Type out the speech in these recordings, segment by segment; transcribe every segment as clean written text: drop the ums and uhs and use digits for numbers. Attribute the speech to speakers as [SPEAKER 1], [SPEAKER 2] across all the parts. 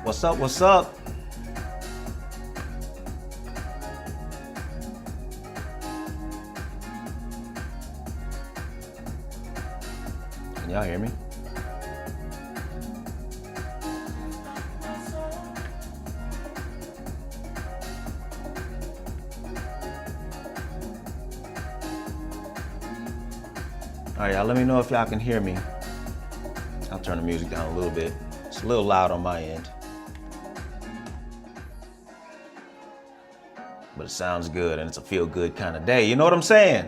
[SPEAKER 1] What's up? What's up? Can y'all hear me? All right, y'all, let me know if y'all can hear me. I'll turn the music down a little bit. It's a little loud on my end. But it sounds good and it's a feel-good kind of day. You know what I'm saying?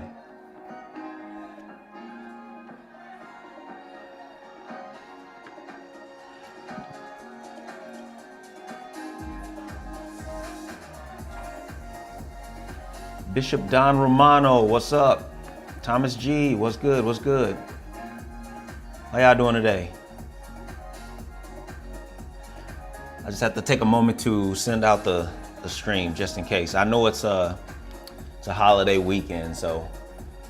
[SPEAKER 1] Bishop Don Romano, what's up? Thomas G, what's good? What's good? How y'all doing today? I just have to take a moment to send out the stream just in case. I know it's a holiday weekend, so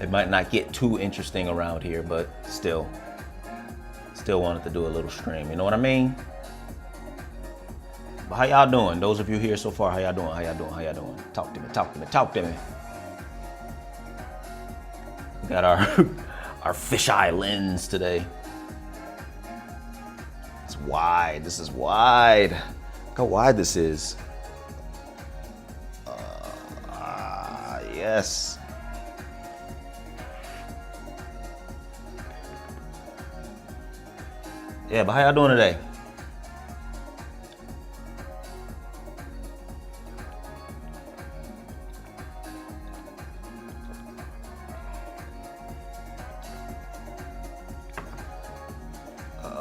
[SPEAKER 1] it might not get too interesting around here, but still wanted to do a little stream. You know what I mean? But how y'all doing? Those of you here so far, how y'all doing? How y'all doing? How y'all doing? Talk to me, talk to me, talk to me. We got our fisheye lens today. It's wide. This is wide. Look how wide this is. Yes. Yeah, but how y'all doing today?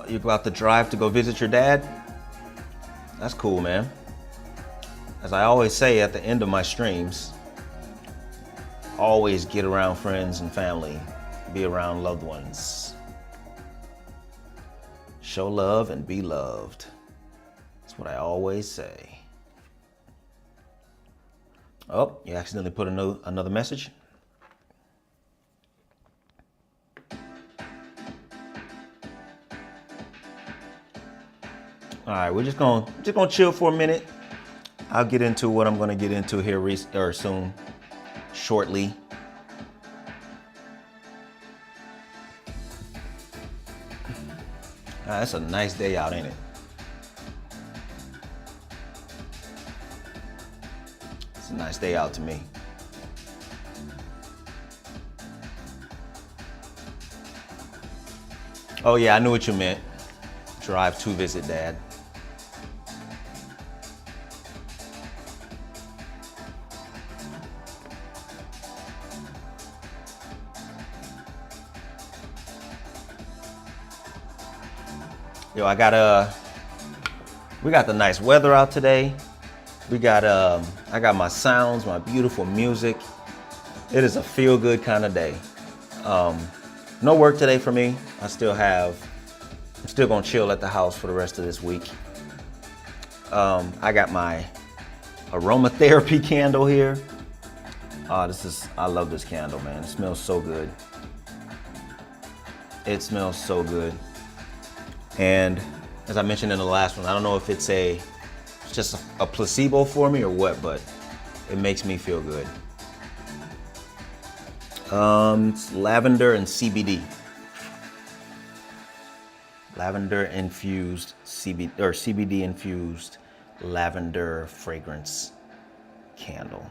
[SPEAKER 1] You go out the drive to go visit your dad? That's cool, man. As I always say at the end of my streams, always get around friends and family, be around loved ones. Show love and be loved. That's what I always say. Oh, you accidentally put another message? All right, we're just gonna chill for a minute. I'll get into what I'm gonna get into here soon, shortly. It's a nice day out, ain't it? It's a nice day out to me. Oh yeah, I knew what you meant. Drive to visit dad. Yo, we got the nice weather out today. I got my sounds, my beautiful music. It is a feel-good kind of day. No work today for me. I'm still gonna chill at the house for the rest of this week. I got my aromatherapy candle here. I love this candle, man. It smells so good. It smells so good. And as I mentioned in the last one, I don't know if it's just a placebo for me or what, but it makes me feel good. It's lavender and CBD. Lavender infused CBD infused lavender fragrance candle.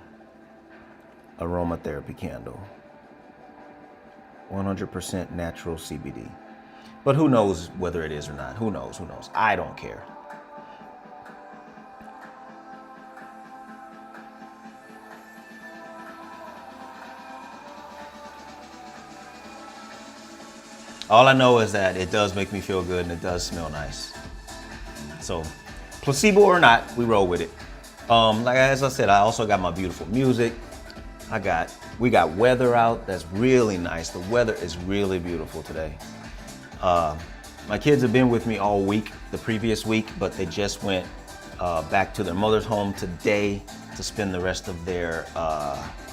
[SPEAKER 1] Aromatherapy candle. 100% natural CBD. But who knows whether it is or not? Who knows? Who knows? I don't care. All I know is that it does make me feel good and it does smell nice. So, placebo or not, we roll with it. As I said, I also got my beautiful music. We got weather out that's really nice. The weather is really beautiful today. My kids have been with me all week, the previous week, but they just went back to their mother's home today to spend the rest of their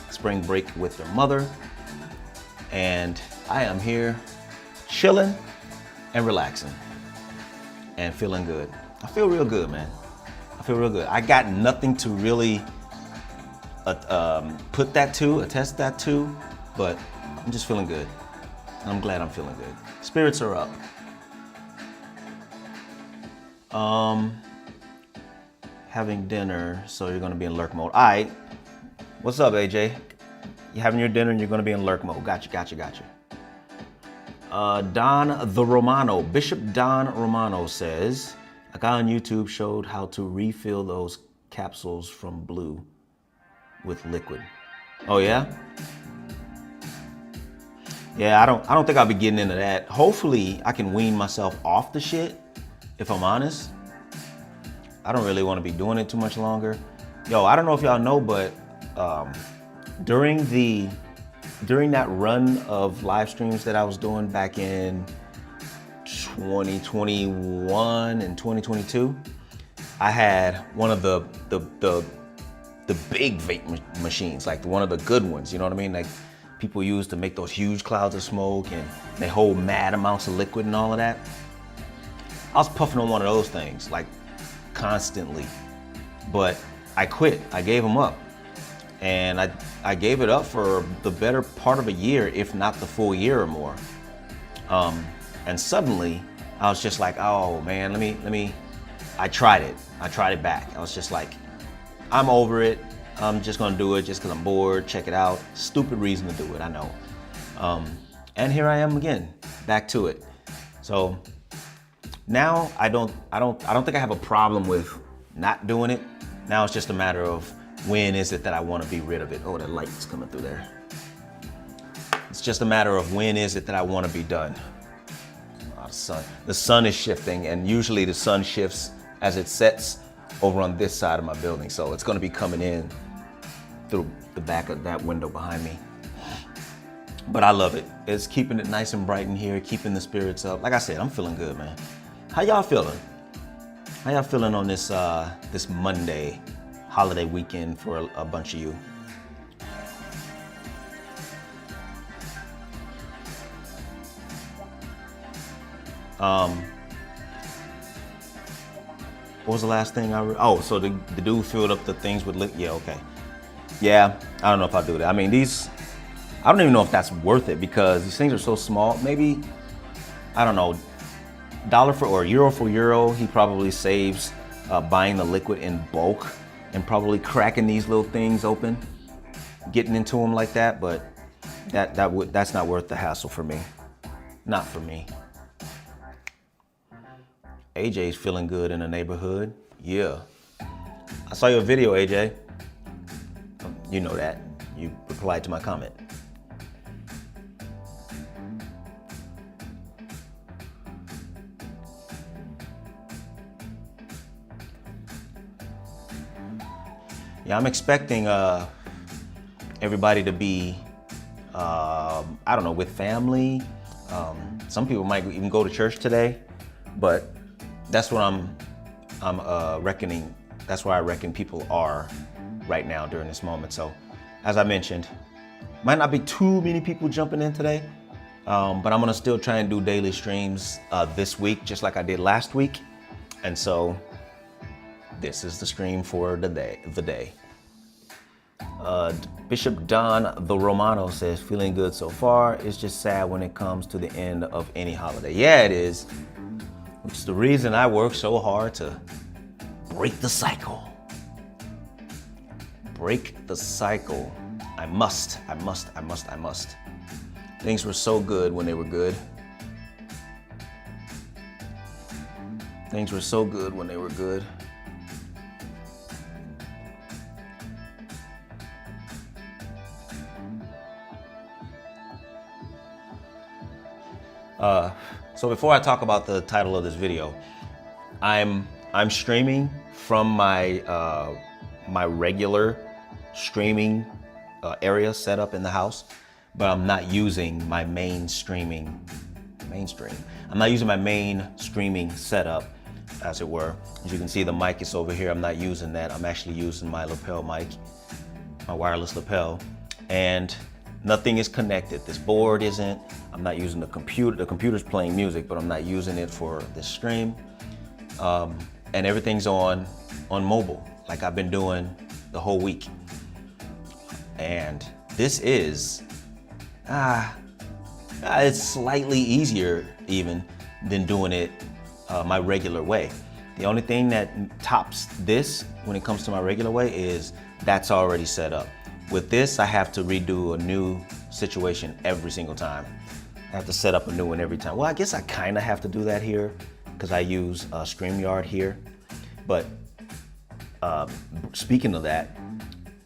[SPEAKER 1] spring break with their mother. And I am here chilling and relaxing and feeling good. I feel real good, man. I feel real good. I got nothing to really attest that to, but I'm just feeling good. I'm glad I'm feeling good. Spirits are up. Having dinner, so you're gonna be in lurk mode. All right. What's up, AJ? You're having your dinner and you're gonna be in lurk mode. Gotcha. Don the Romano, Bishop Don Romano says, a guy on YouTube showed how to refill those capsules from blue with liquid. Oh yeah? Yeah, I don't think I'll be getting into that. Hopefully I can wean myself off the shit, if I'm honest. I don't really want to be doing it too much longer. Yo, I don't know if y'all know, but during that run of live streams that I was doing back in 2021 and 2022, I had one of the big vape machines, like one of the good ones, you know what I mean? Like people use to make those huge clouds of smoke and they hold mad amounts of liquid and all of that. I was puffing on one of those things, like constantly, but I quit. I gave them up, and I gave it up for the better part of a year, if not the full year or more. And suddenly I was just like, oh man, let me. I tried it back. I was just like, I'm over it. I'm just gonna do it just because I'm bored. Check it out. Stupid reason to do it, I know. And here I am again, back to it. So now I don't think I have a problem with not doing it. Now it's just a matter of when is it that I want to be rid of it. Oh, that light's coming through there. It's just a matter of when is it that I want to be done. Oh, the sun is shifting, and usually the sun shifts as it sets over on this side of my building. So it's going to be coming in through the back of that window behind me. But I love it. It's keeping it nice and bright in here, keeping the spirits up. Like I said, I'm feeling good, man. How y'all feeling? How y'all feeling on this this Monday holiday weekend for a bunch of you? What was the last thing oh, so the dude filled up the things with liquid. Yeah, okay. Yeah, I don't know if I'll do that. I mean, I don't even know if that's worth it because these things are so small. Maybe, I don't know, dollar for euro, he probably saves buying the liquid in bulk and probably cracking these little things open, getting into them like that. But that's not worth the hassle for me. Not for me. AJ's feeling good in the neighborhood. Yeah. I saw your video, AJ. You know that. You replied to my comment. Yeah, I'm expecting everybody to be, I don't know, with family. Some people might even go to church today, but that's what I'm reckoning. That's where I reckon people are right now during this moment. So, as I mentioned, might not be too many people jumping in today, but I'm gonna still try and do daily streams this week, just like I did last week. And so, this is the stream for the day. Bishop Don the Romano says, feeling good so far. It's just sad when it comes to the end of any holiday. Yeah, it is. Which is the reason I work so hard to break the cycle. Break the cycle. I must. Things were so good when they were good. Things were so good when they were good. So before I talk about the title of this video, I'm streaming from my my regular streaming area set up in the house, but I'm not using my main streaming setup, as it were. As you can see, the mic is over here. I'm not using that. I'm actually using my lapel mic, my wireless lapel, and nothing is connected. This board isn't. I'm not using the computer. The computer's playing music, but I'm not using it for this stream. and everything's on mobile, like I've been doing the whole week. And this is, it's slightly easier even than doing it my regular way. The only thing that tops this when it comes to my regular way is that's already set up. With this, I have to redo a new situation every single time. I have to set up a new one every time. Well, I guess I kind of have to do that here because I use StreamYard here. But speaking of that,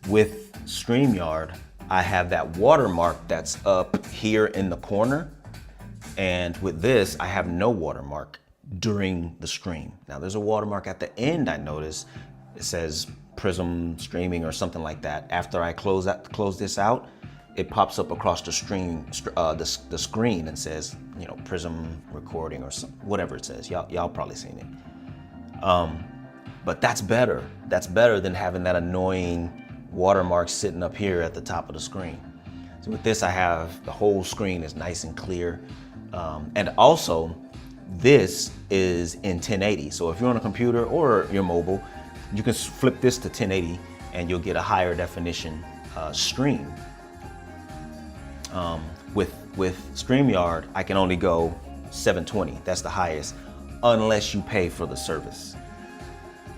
[SPEAKER 1] with StreamYard, I have that watermark that's up here in the corner. And with this, I have no watermark during the stream. Now there's a watermark at the end, I noticed. It says Prism Streaming or something like that. After I close this out, it pops up across the the screen and says, you know, Prism Recording or whatever it says. Y'all probably seen it. But that's better. That's better than having that annoying watermark sitting up here at the top of the screen. So with this, I have the whole screen is nice and clear. And also, this is in 1080. So if you're on a computer or you're mobile, you can flip this to 1080 and you'll get a higher definition stream. With StreamYard, I can only go 720. That's the highest, unless you pay for the service.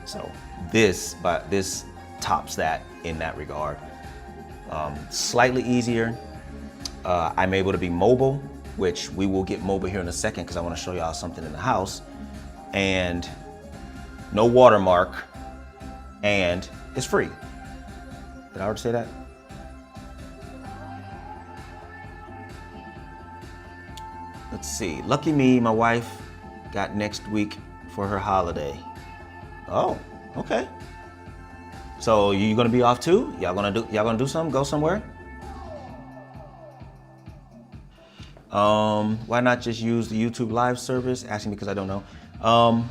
[SPEAKER 1] So this tops that in that regard. Slightly easier. I'm able to be mobile, which we will get mobile here in a second because I want to show y'all something in the house. And no watermark, and it's free. Did I already say that? Let's see. Lucky me, my wife got next week for her holiday. Oh, okay. So you gonna be off too? Y'all gonna do something? Go somewhere? Why not just use the YouTube live service? Asking because I don't know.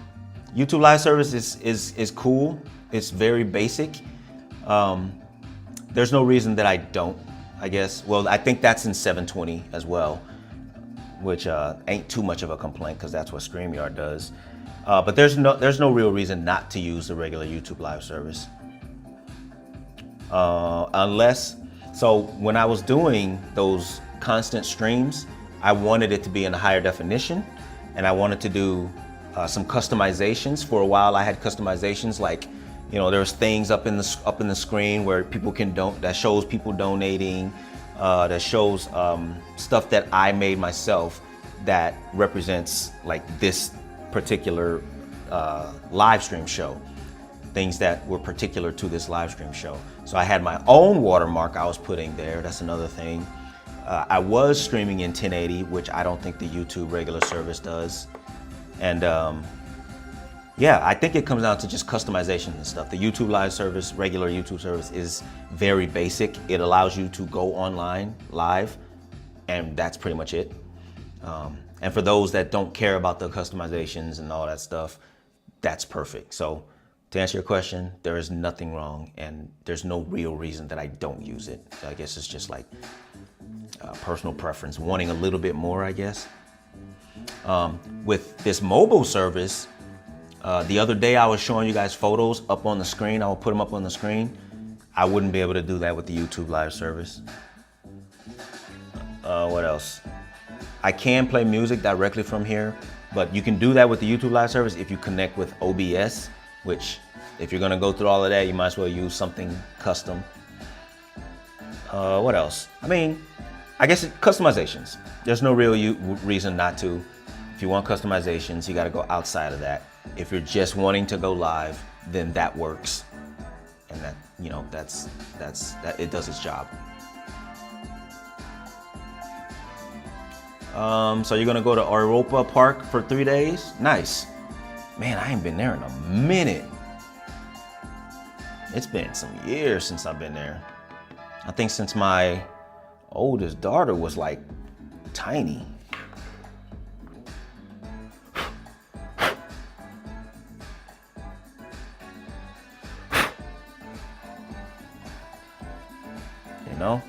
[SPEAKER 1] YouTube live service is cool. It's very basic. There's no reason that I don't, I guess. Well, I think that's in 720 as well, which ain't too much of a complaint because that's what StreamYard does. But there's no real reason not to use the regular YouTube live service. So when I was doing those constant streams, I wanted it to be in a higher definition, and I wanted to do some customizations. For a while, I had customizations like, you know, there's things up in the screen where people can that shows people donating, that shows stuff that I made myself that represents like this particular live stream show, things that were particular to this live stream show. So I had my own watermark I was putting there. That's another thing. I was streaming in 1080, which I don't think the YouTube regular service does. And yeah, I think it comes down to just customization and stuff. The YouTube live service, regular YouTube service, is very basic. It allows you to go online live, and that's pretty much it. And for those that don't care about the customizations and all that stuff, that's perfect. So to answer your question, there is nothing wrong, and there's no real reason that I don't use it. I guess it's just like personal preference, wanting a little bit more, I guess. With this mobile service, the other day I was showing you guys photos up on the screen. I will put them up on the screen. I wouldn't be able to do that with the YouTube live service. What else? I can play music directly from here, but you can do that with the YouTube live service if you connect with OBS, which if you're gonna go through all of that, you might as well use something custom. What else? I mean, I guess customizations. There's no real reason not to. If you want customizations, you gotta go outside of that. If you're just wanting to go live, then that works. And that, you know, that it does its job. So you're gonna go to Europa Park for 3 days? Nice. Man, I ain't been there in a minute. It's been some years since I've been there. I think since my oldest daughter was like tiny. You know?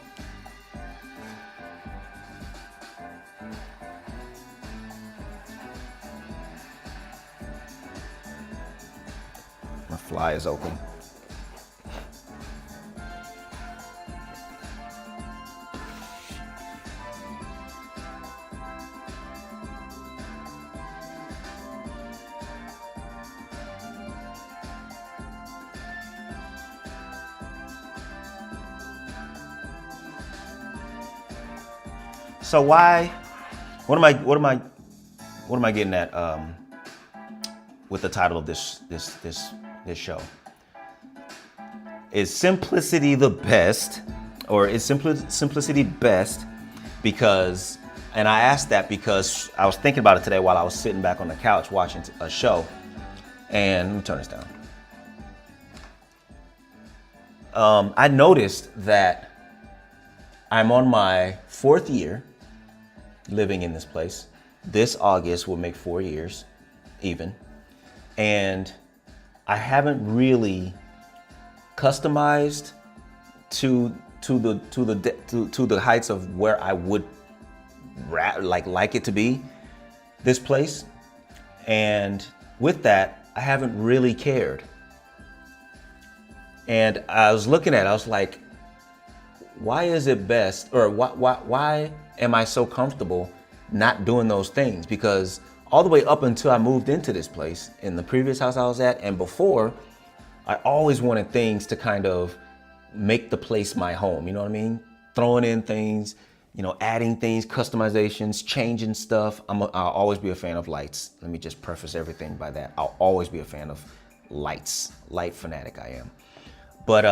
[SPEAKER 1] Fly is open. So why? What am I getting at with the title of this show? Is simplicity the best, or is simplicity best? Because, and I asked that because I was thinking about it today while I was sitting back on the couch watching a show. And let me turn this down. I noticed that I'm on my 4th year living in this place. This August will make 4 years even. And I haven't really customized to the heights of where I would like it to be, this place. And with that, I haven't really cared. And I was looking at it, I was like, why is it best, or why am I so comfortable not doing those things? Because all the way up until I moved into this place, in the previous house I was at, and before, I always wanted things to kind of make the place my home, you know what I mean? Throwing in things, you know, adding things, customizations, changing stuff. I'll always be a fan of lights. Let me just preface everything by that. I'll always be a fan of lights. Light fanatic I am. But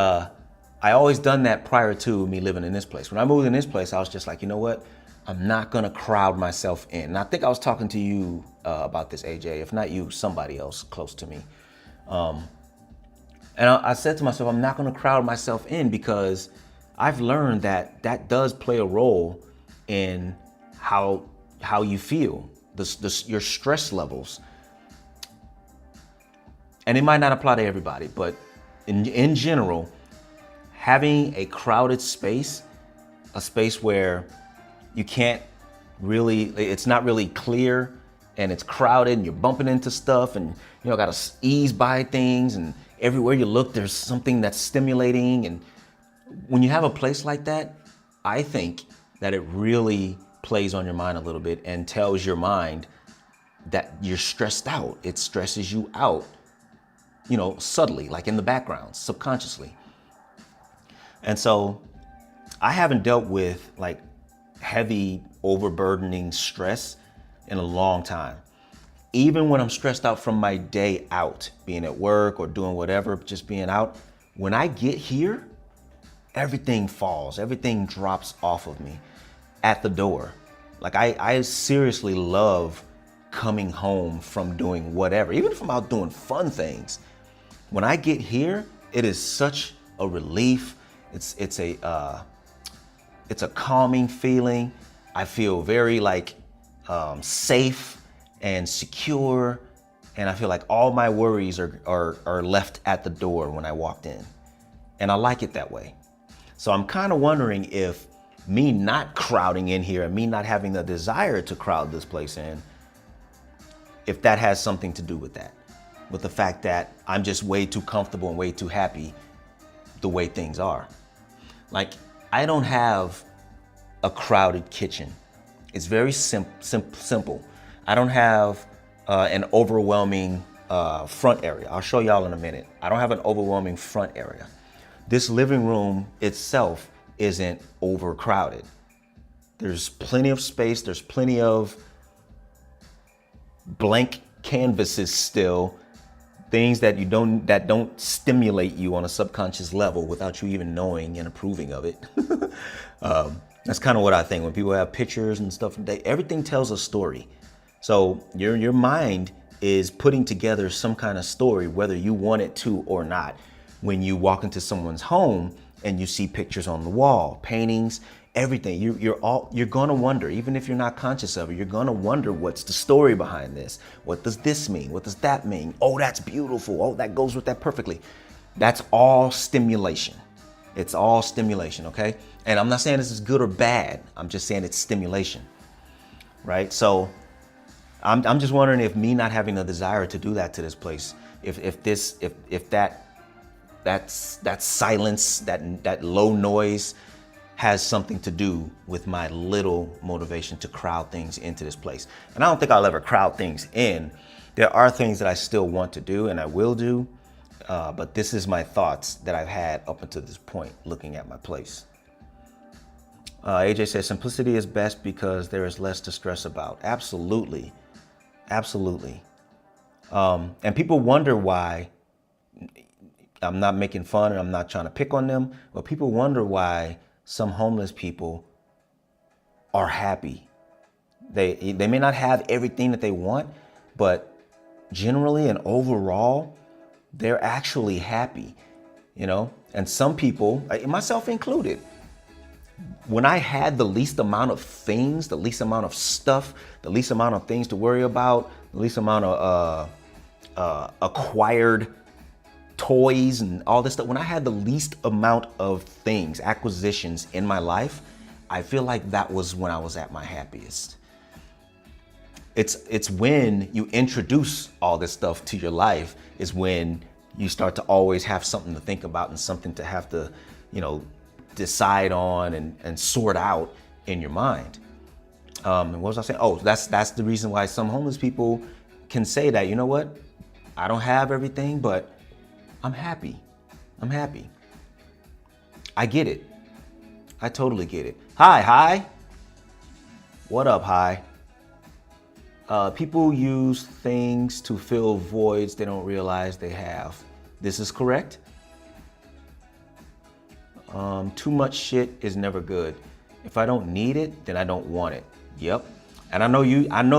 [SPEAKER 1] I always done that prior to me living in this place. When I moved in this place, I was just like, you know what? I'm not gonna crowd myself in. And I think I was talking to you about this, AJ. If not you, somebody else close to me. And I said to myself, I'm not gonna crowd myself in, because I've learned that that does play a role in how you feel, your stress levels. And it might not apply to everybody, but in general, having a crowded space, a space where you can't really, it's not really clear, and it's crowded, and you're bumping into stuff, and you know, gotta ease by things, and everywhere you look, there's something that's stimulating. And when you have a place like that, I think that it really plays on your mind a little bit and tells your mind that you're stressed out. It stresses you out, you know, subtly, like in the background, subconsciously. And so I haven't dealt with like heavy, overburdening stress in a long time. Even when I'm stressed out from my day out, being at work or doing whatever, just being out, when I get here, everything falls, everything drops off of me at the door. Like I seriously love coming home from doing whatever, even if I'm out doing fun things. When I get here, it is such a relief. It's a calming feeling. I feel very like safe and secure, and I feel like all my worries are left at the door when I walked in, and I like it that way. So I'm kind of wondering if me not crowding in here and me not having the desire to crowd this place in, if that has something to do with that, with the fact that I'm just way too comfortable and way too happy the way things are. Like, I don't have a crowded kitchen. It's very simple. I don't have an overwhelming front area. I'll show y'all in a minute. I don't have an overwhelming front area. This living room itself isn't overcrowded. There's plenty of space. There's plenty of blank canvases still, things that don't stimulate you on a subconscious level without you even knowing and approving of it. That's kind of what I think. When people have pictures and stuff, everything tells a story. So your mind is putting together some kind of story, whether you want it to or not. When you walk into someone's home and you see pictures on the wall, paintings, everything, you're gonna wonder, even if you're not conscious of it, you're gonna wonder, what's the story behind this? What does this mean? What does that mean? Oh, that's beautiful. Oh, that goes with that perfectly. That's all stimulation. It's all stimulation, okay? And I'm not saying this is good or bad. I'm just saying it's stimulation, right? So I'm just wondering if me not having a desire to do that to this place, if that silence, that low noise has something to do with my little motivation to crowd things into this place. And I don't think I'll ever crowd things in. There are things that I still want to do and I will do, but this is my thoughts that I've had up until this point looking at my place. AJ says simplicity is best because there is less to stress about. Absolutely, absolutely. And people wonder why. I'm not making fun and I'm not trying to pick on them, but people wonder why some homeless people are happy. They may not have everything that they want, but generally and overall, they're actually happy, you know? And some people, myself included, when I had the least amount of things, the least amount of stuff, the least amount of things to worry about, the least amount of acquired toys and all this stuff, when I had the least amount of things, acquisitions in my life, I feel like that was when I was at my happiest. It's when you introduce all this stuff to your life is when you start to always have something to think about and something to have to, you know, decide on and sort out in your mind. And what was I saying? Oh, that's the reason why some homeless people can say that, you know what? I don't have everything, but I'm happy. I'm happy. I get it. I totally get it. Hi. What up, hi? People use things to fill voids they don't realize they have. This is correct. Too much shit is never good. If I don't need it, then I don't want it. Yep. And I know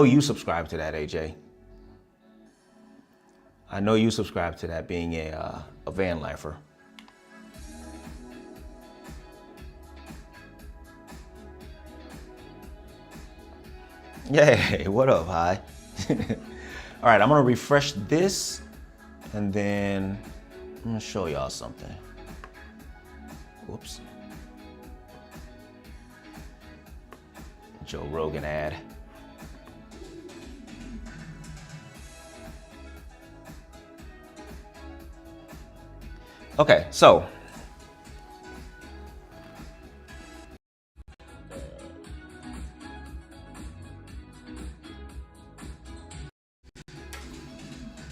[SPEAKER 1] you subscribe to that, AJ. I know you subscribe to that, being a van lifer. Yay, what up, hi? All right, I'm gonna refresh this and then I'm gonna show y'all something. Whoops. Joe Rogan ad. Okay, so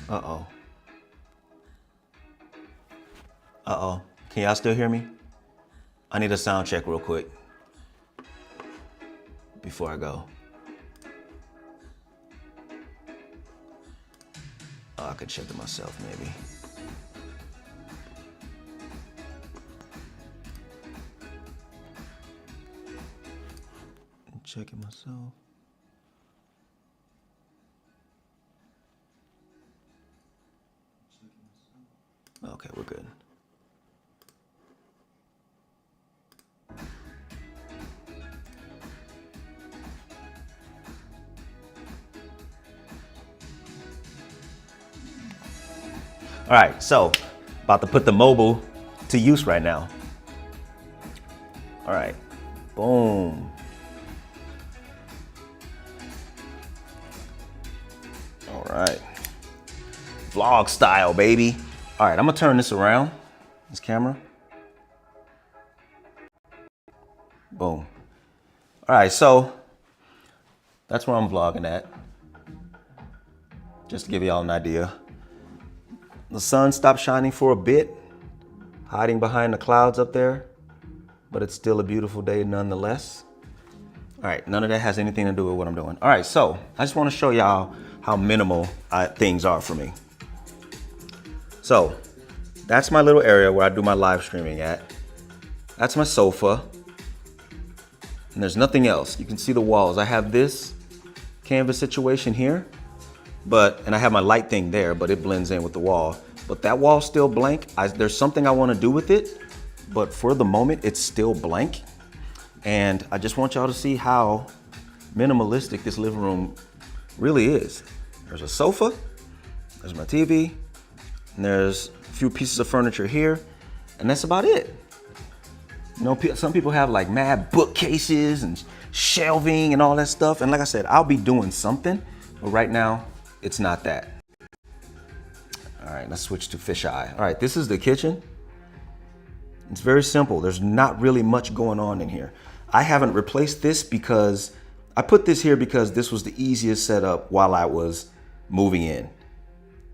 [SPEAKER 1] uh-oh. Can y'all still hear me? I need a sound check real quick before I go. Oh, I could check it myself maybe. Check it myself. Okay, we're good. All right, so about to put the mobile to use right now. All right, boom. All right, vlog style, baby. All right, I'm gonna turn this around, this camera. Boom. All right, so that's where I'm vlogging at. Just to give y'all an idea. The sun stopped shining for a bit, hiding behind the clouds up there, but it's still a beautiful day nonetheless. All right, none of that has anything to do with what I'm doing. All right, so I just wanna show y'all how minimal things are for me. So that's my little area where I do my live streaming at. That's my sofa. And there's nothing else. You can see the walls. I have this canvas situation here, and I have my light thing there, but it blends in with the wall. But that wall's still blank. There's something I want to do with it, but for the moment, it's still blank. And I just want y'all to see how minimalistic this living room really is. There's a sofa, there's my TV, and there's a few pieces of furniture here, and that's about it. You know, some people have like mad bookcases and shelving and all that stuff. And like I said, I'll be doing something, but right now it's not that. All right, let's switch to fisheye. All right, this is the kitchen. It's very simple. There's not really much going on in here. I haven't replaced this because I put this here because this was the easiest setup while I was moving in.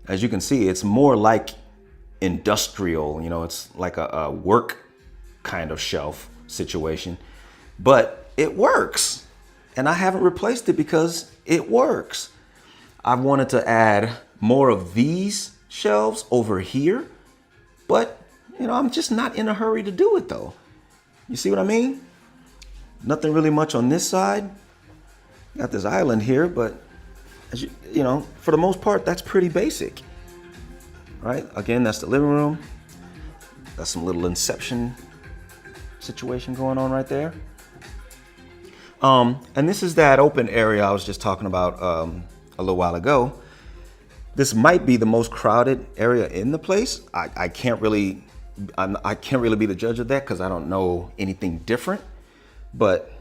[SPEAKER 1] As you can see, it's more like industrial, you know, it's like a work kind of shelf situation, but it works. And I haven't replaced it because it works. I wanted to add more of these shelves over here, but you know, I'm just not in a hurry to do it though. You see what I mean? Nothing really much on this side. Got this island here, but as you know, for the most part, that's pretty basic. Right? Again, that's the living room. That's some little Inception situation going on right there. And this is that open area I was just talking about a little while ago. This might be the most crowded area in the place. I can't really be the judge of that because I don't know anything different. But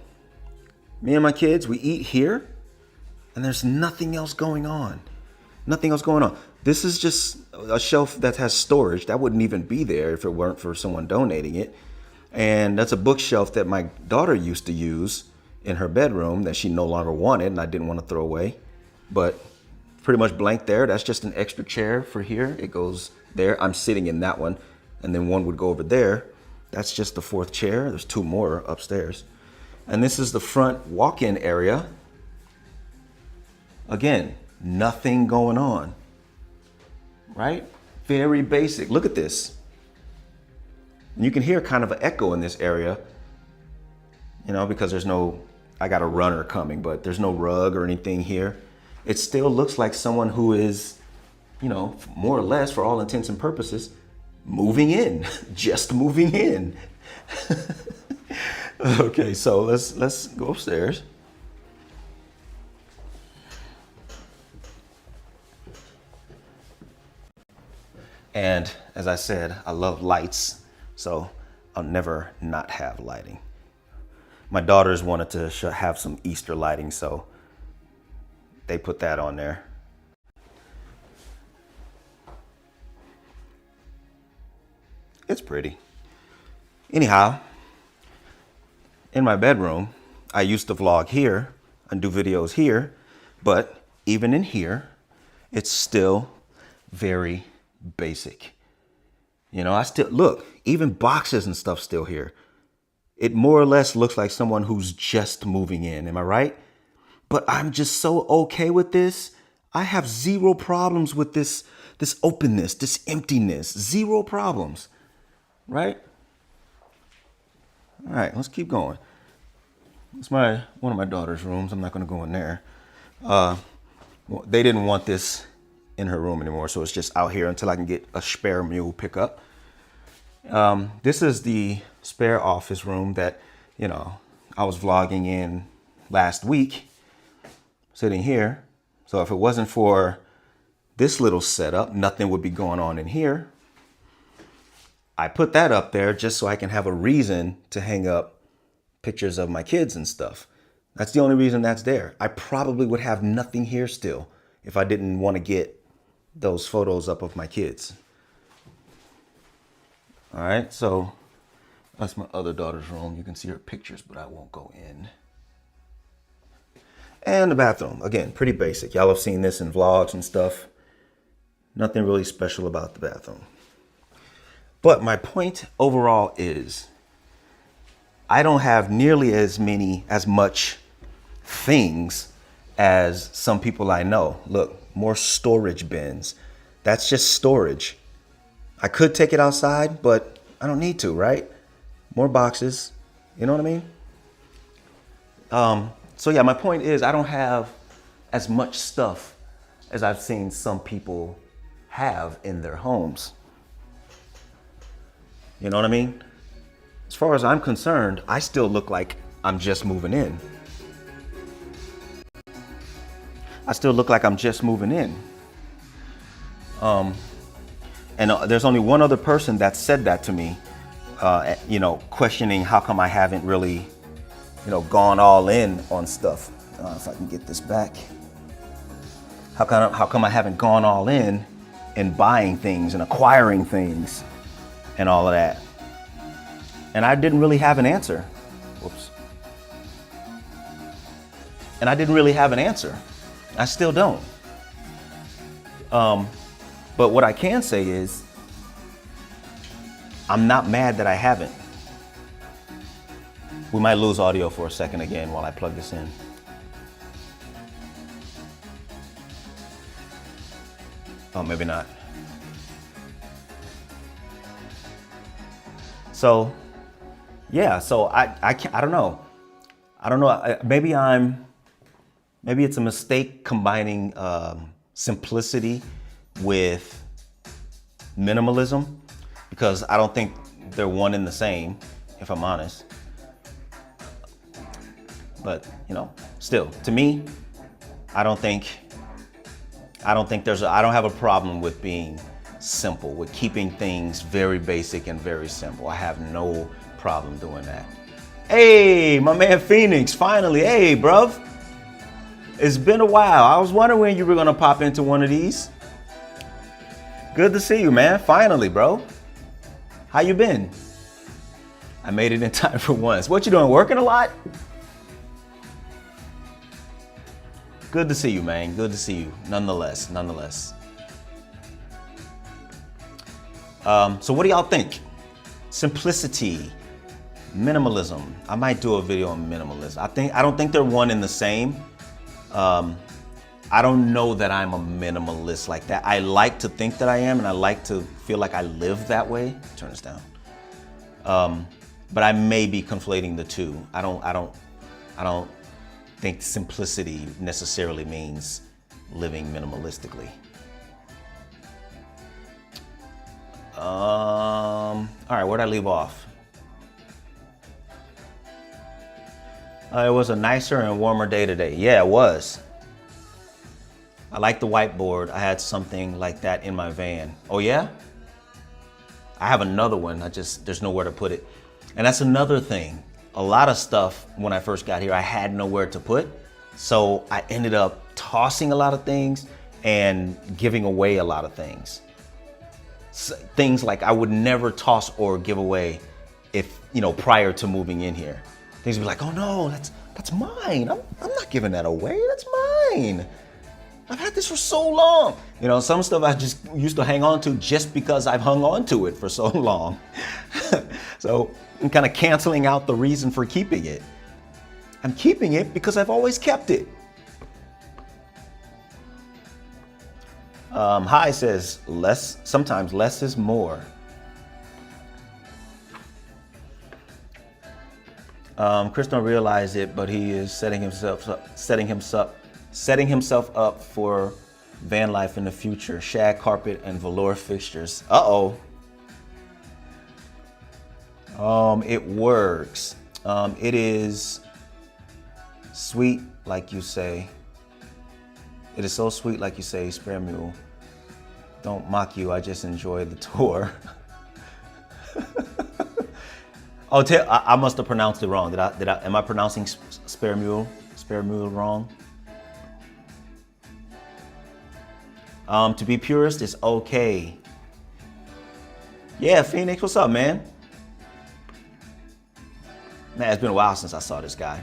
[SPEAKER 1] me and my kids, we eat here, and there's nothing else going on. Nothing else going on. This is just a shelf that has storage. That wouldn't even be there if it weren't for someone donating it. And that's a bookshelf that my daughter used to use in her bedroom that she no longer wanted and I didn't want to throw away. But pretty much blank there. That's just an extra chair for here. It goes there. I'm sitting in that one. And then one would go over there. That's just the fourth chair. There's two more upstairs. And this is the front walk-in area. Again, nothing going on, right? Very basic. Look at this. And you can hear kind of an echo in this area, you know, because I got a runner coming, but there's no rug or anything here. It still looks like someone who is, you know, more or less for all intents and purposes, moving in, just moving in. Okay, so let's go upstairs. And as I said, I love lights, so I'll never not have lighting. My daughters wanted to have some Easter lighting, so they put that on there. It's pretty. Anyhow, in my bedroom, I used to vlog here and do videos here, but even in here, it's still very basic. You know, I still look, even boxes and stuff still here. It more or less looks like someone who's just moving in. Am I right? But I'm just so okay with this. I have zero problems with this openness, this emptiness, zero problems, right? All right, let's keep going. It's one of my daughter's rooms. I'm not going to go in there. They didn't want this in her room anymore, so it's just out here until I can get a spare mule pickup. This is the spare office room that, you know, I was vlogging in last week, sitting here. So if it wasn't for this little setup, nothing would be going on in here. I put that up there just so I can have a reason to hang up pictures of my kids and stuff. That's the only reason that's there. I probably would have nothing here still if I didn't want to get those photos up of my kids. All right, so that's my other daughter's room. You can see her pictures, but I won't go in. And the bathroom, again, pretty basic. Y'all have seen this in vlogs and stuff. Nothing really special about the bathroom. But my point overall is I don't have nearly as much things as some people I know. Look, more storage bins. That's just storage. I could take it outside, but I don't need to, right? More boxes, you know what I mean? So yeah, my point is I don't have as much stuff as I've seen some people have in their homes. You know what I mean? As far as I'm concerned, I still look like I'm just moving in. I still look like I'm just moving in. And there's only one other person that said that to me, you know, questioning how come I haven't really, you know, gone all in on stuff. If I can get this back. How come I haven't gone all in and buying things and acquiring things and all of that. And I didn't really have an answer. Whoops. And I didn't really have an answer. I still don't. But what I can say is, I'm not mad that I haven't. We might lose audio for a second again while I plug this in. Oh, maybe not. So, yeah, so I don't know. I don't know. Maybe it's a mistake combining simplicity with minimalism, because I don't think they're one and the same, if I'm honest. But, you know, still, to me, I don't have a problem with being simple, with keeping things very basic and very simple. I have no problem doing that. Hey, my man Phoenix, finally. Hey, bruv. It's been a while. I was wondering when you were gonna pop into one of these. Good to see you, man. Finally, bro. How you been? I made it in time for once. What you doing, working a lot? Good to see you, man. Good to see you. Nonetheless. So what do y'all think? Simplicity, minimalism. I might do a video on minimalism. I don't think they're one and the same. I don't know that I'm a minimalist like that. I like to think that I am, and I like to feel like I live that way. Turn this down. But I may be conflating the two. I don't think simplicity necessarily means living minimalistically. All right, where'd I leave off? It was a nicer and warmer day today. Yeah, it was. I like the whiteboard. I had something like that in my van. Oh yeah? I have another one. There's nowhere to put it. And that's another thing. A lot of stuff when I first got here, I had nowhere to put. So I ended up tossing a lot of things and giving away a lot of things. Things like I would never toss or give away if, prior to moving in here. Things would be like, oh no, that's mine. I'm not giving that away, that's mine. I've had this for so long. Some stuff I just used to hang on to just because I've hung on to it for so long. So I'm kind of canceling out the reason for keeping it. I'm keeping it because I've always kept it. Hi says, sometimes less is more. Chris don't realize it, but he is setting himself up for van life in the future. Shag carpet and velour fixtures. Uh-oh. It works. It is sweet, like you say. It is so sweet, like you say, Spare Mule. Don't mock you, I just enjoy the tour. Oh, I must have pronounced it wrong. Am I pronouncing Spare Mule wrong? To be purist is okay. Yeah, Phoenix, what's up, man? Man, it's been a while since I saw this guy.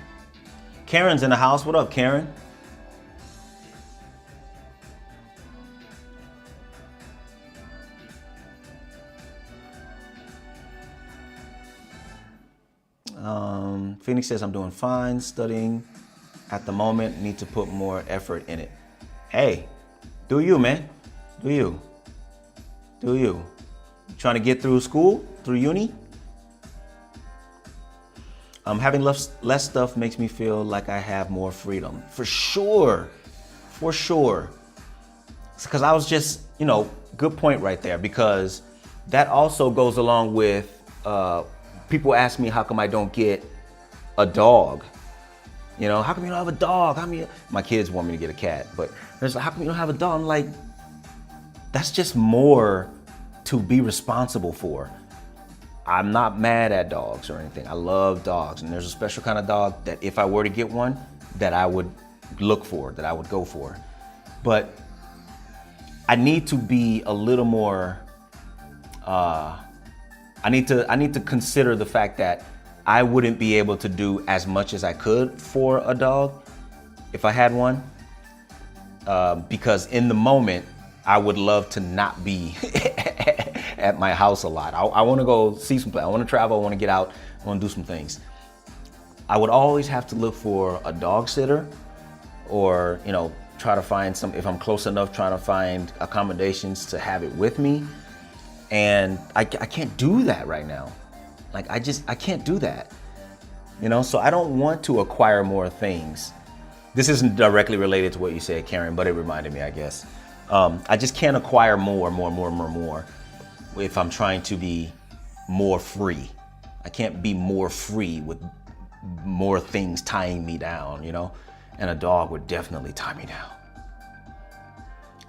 [SPEAKER 1] Karen's in the house. What up, Karen? Phoenix says, I'm doing fine, studying at the moment, need to put more effort in it. Hey, do you, man? Do you? Trying to get through school, through uni? Having less stuff makes me feel like I have more freedom. For sure. Because I was just, good point right there, because that also goes along with, people ask me how come I don't get a dog. How come you don't have a dog? My kids want me to get a cat, but there's like, how come you don't have a dog? I'm like, that's just more to be responsible for. I'm not mad at dogs or anything. I love dogs, and there's a special kind of dog that if I were to get one, that I would look for, that I would go for. But I need to be a little more, I need to consider the fact that I wouldn't be able to do as much as I could for a dog if I had one. Because in the moment, I would love to not be at my house a lot. I want to go see some, I want to travel, I want to get out, I want to do some things. I would always have to look for a dog sitter, or, you know, try to find some, if I'm close enough, trying to find accommodations to have it with me. And I can't do that right now. Like, I can't do that. You know, so I don't want to acquire more things. This isn't directly related to what you said, Karen, but it reminded me, I guess. I just can't acquire more if I'm trying to be more free. I can't be more free with more things tying me down, you know? And a dog would definitely tie me down.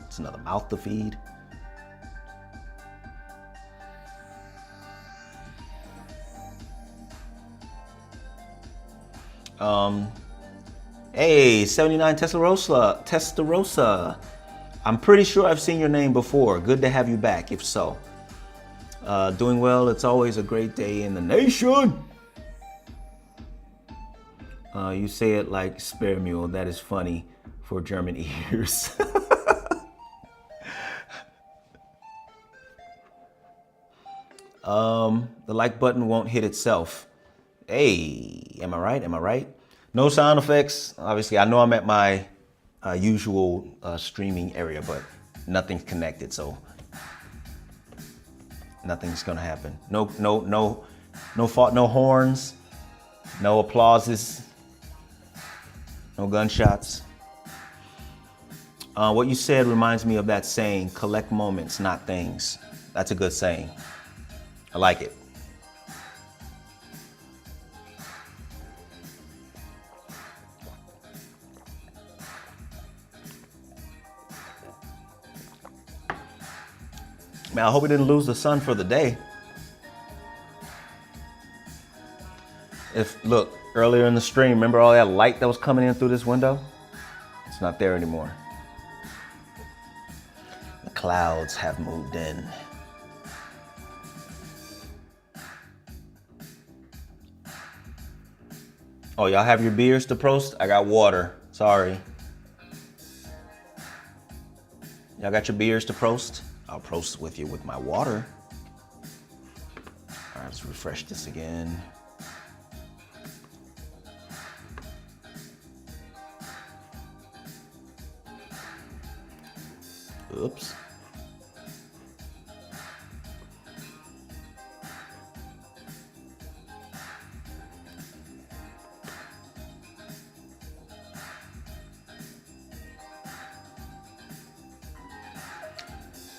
[SPEAKER 1] It's another mouth to feed. Hey, 79 Testarossa. I'm pretty sure I've seen your name before. Good to have you back, if so. Doing well, it's always a great day in the nation. You say it like Spermule, that is funny for German ears. The like button won't hit itself. Hey, am I right? Am I right? No sound effects. Obviously, I know I'm at my usual streaming area, but nothing's connected, so nothing's gonna happen. No fault, no horns, no applauses, no gunshots. What you said reminds me of that saying, collect moments, not things. That's a good saying. I like it. Man, I hope we didn't lose the sun for the day. Look, earlier in the stream, remember all that light that was coming in through this window? It's not there anymore. The clouds have moved in. Oh, y'all have your beers to prost? I got water, sorry. Y'all got your beers to prost? I'll prost with you with my water. All right, let's refresh this again. Oops.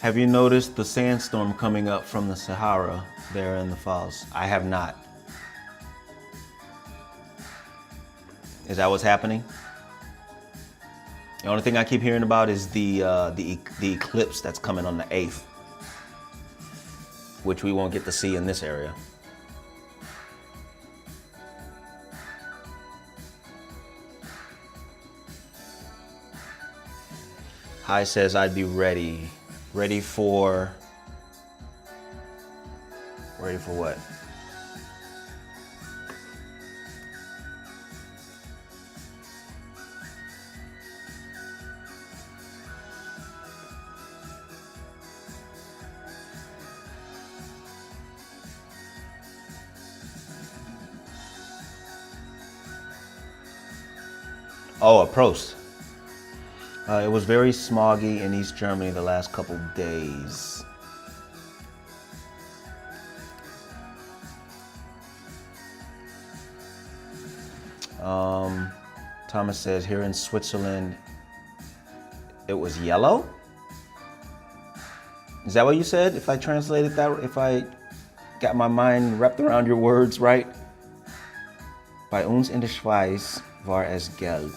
[SPEAKER 1] Have you noticed the sandstorm coming up from the Sahara there in the falls? I have not. Is that what's happening? The only thing I keep hearing about is the eclipse that's coming on the 8th, which we won't get to see in this area. Hi says I'd be ready. Ready for what? Oh, a Prost. It was very smoggy in East Germany the last couple days. Thomas says here in Switzerland, it was yellow? Is that what you said? If I translated that, if I got my mind wrapped around your words right? Bei uns in der Schweiz war es gelb.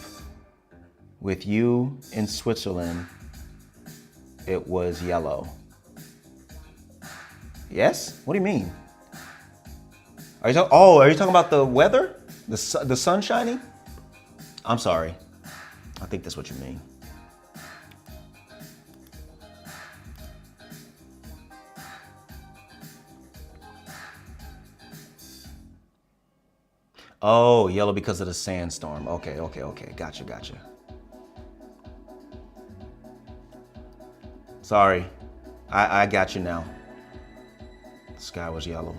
[SPEAKER 1] With you in Switzerland, it was yellow. Yes? What do you mean? Are you talking about the weather? The sun shining? I'm sorry. I think that's what you mean. Oh, yellow because of the sandstorm. Okay, okay, okay. Gotcha, gotcha. Sorry. I got you now. The sky was yellow.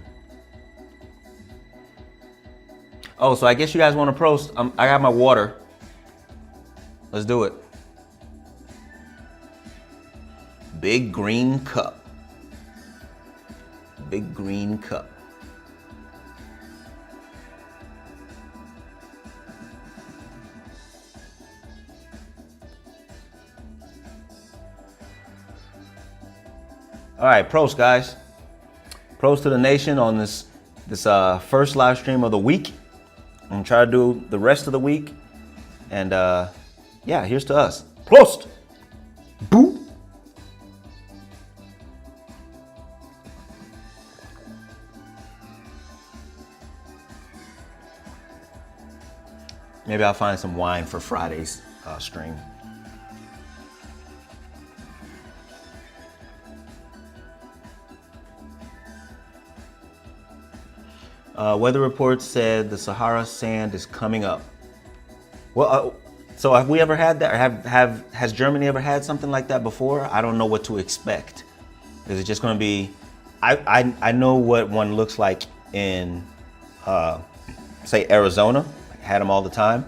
[SPEAKER 1] Oh, so I guess you guys want to post. I got my water. Let's do it. Big green cup. Big green cup. All right, prost, guys. Prost to the nation on this first live stream of the week. I'm gonna try to do the rest of the week, and yeah, here's to us. Prost. Boo. Maybe I'll find some wine for Friday's stream. Weather report said the Sahara sand is coming up. Well, so have we ever had that? Or has Germany ever had something like that before? I don't know what to expect. Is it just going to be? I know what one looks like in, say, Arizona. I had them all the time,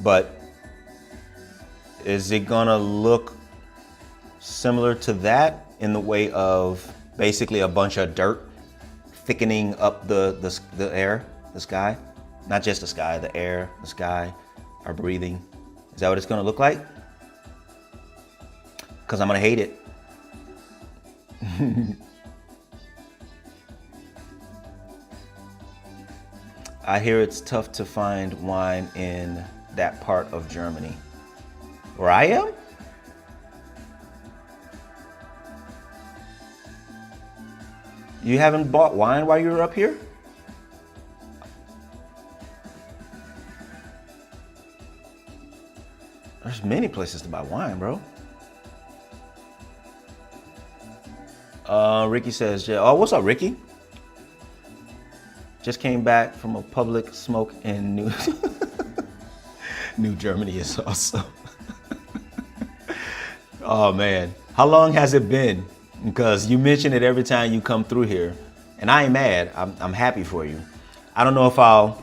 [SPEAKER 1] but is it going to look similar to that in the way of basically a bunch of dirt thickening up the air, the sky? Not just the sky, the air, the sky, our breathing. Is that what it's gonna look like? Because I'm gonna hate it. I hear it's tough to find wine in that part of Germany. Where I am? You haven't bought wine while you were up here? There's many places to buy wine, bro. Ricky says, yeah. Oh, what's up, Ricky? Just came back from a public smoke in New Germany is awesome. Oh man, how long has it been? Because you mention it every time you come through here, and I ain't mad. I'm happy for you. I don't know if I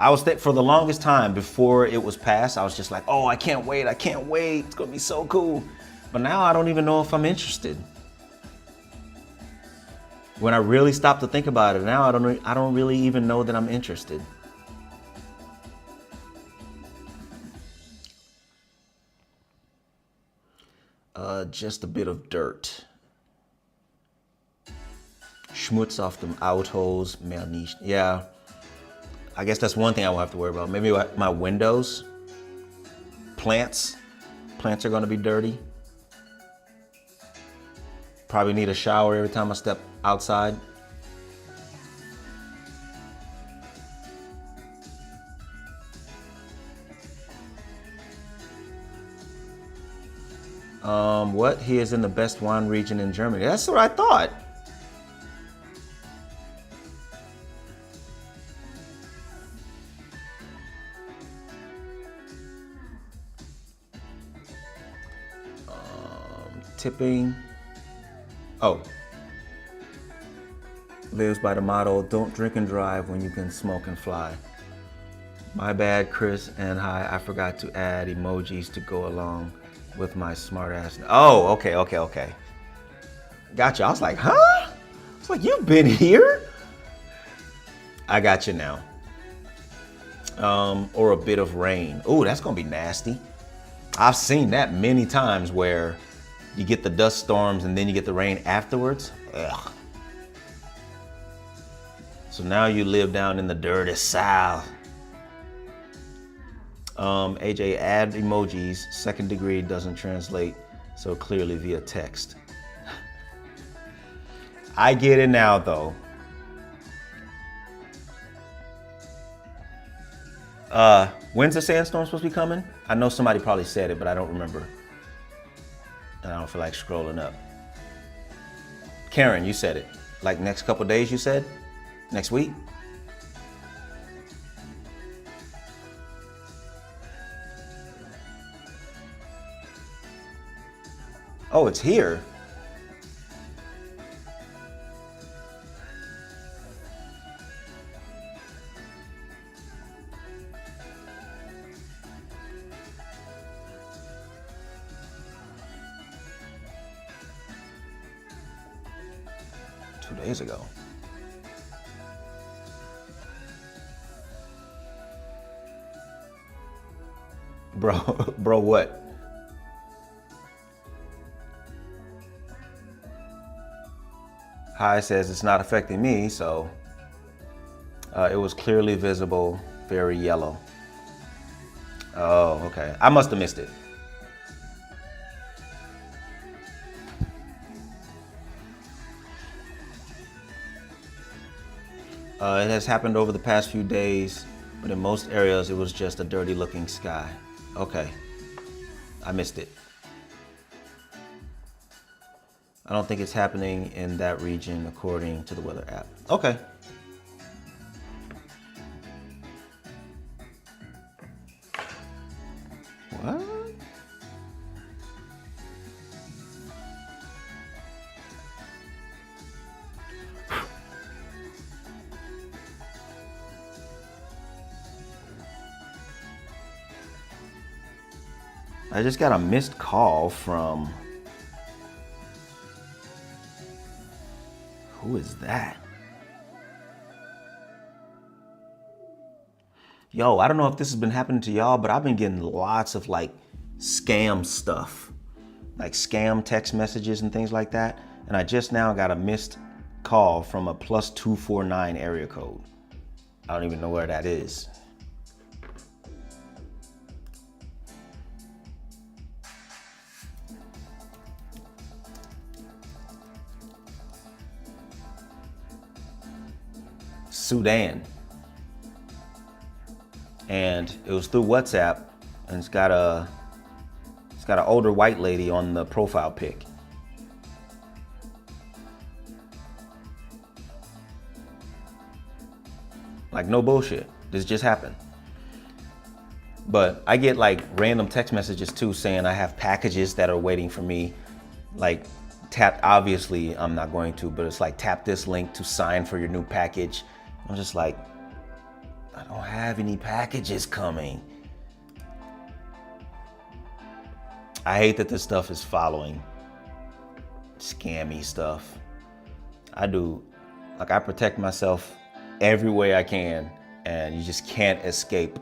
[SPEAKER 1] was for the longest time before it was passed. I was just like, oh, I can't wait. It's gonna be so cool. But now I don't even know if I'm interested. When I really stop to think about it, now I don't really even know that I'm interested. Just a bit of dirt. Schmutz off them Autos, mehr nicht. Yeah, I guess that's one thing I will have to worry about. Maybe my windows. Plants are gonna be dirty. Probably need a shower every time I step outside. What? He is in the best wine region in Germany. That's what I thought. Tipping. Oh. Lives by the motto, don't drink and drive when you can smoke and fly. My bad, Chris, and hi, I forgot to add emojis to go along with my smart ass. Oh, okay. Gotcha. I was like, huh? It's like, you've been here? I got you now. Or a bit of rain. Oh, that's gonna be nasty. I've seen that many times where you get the dust storms and then you get the rain afterwards. Ugh. So now you live down in the dirty south. AJ, add emojis. Second degree doesn't translate so clearly via text. I get it now though. When's the sandstorm supposed to be coming? I know somebody probably said it, but I don't remember. And I don't feel like scrolling up. Karen, you said it. Like next couple days, you said? Next week? Oh, it's here. Days ago. Bro, what? Hi says it's not affecting me, so it was clearly visible, very yellow. Oh, okay. I must have missed it. It has happened over the past few days, but in most areas it was just a dirty looking sky. Okay, I missed it. I don't think it's happening in that region according to the weather app. Okay. What? I just got a missed call from... Who is that? Yo, I don't know if this has been happening to y'all, but I've been getting lots of like scam stuff, like scam text messages and things like that. And I just now got a missed call from a +249 area code. I don't even know where that is. Sudan. And it was through WhatsApp, and it's got an older white lady on the profile pic. Like, no bullshit. This just happened. But I get like random text messages too saying I have packages that are waiting for me. Like, tap, obviously I'm not going to, but it's like, tap this link to sign for your new package. I'm just like, I don't have any packages coming. I hate that this stuff is following scammy stuff. I protect myself every way I can, and you just can't escape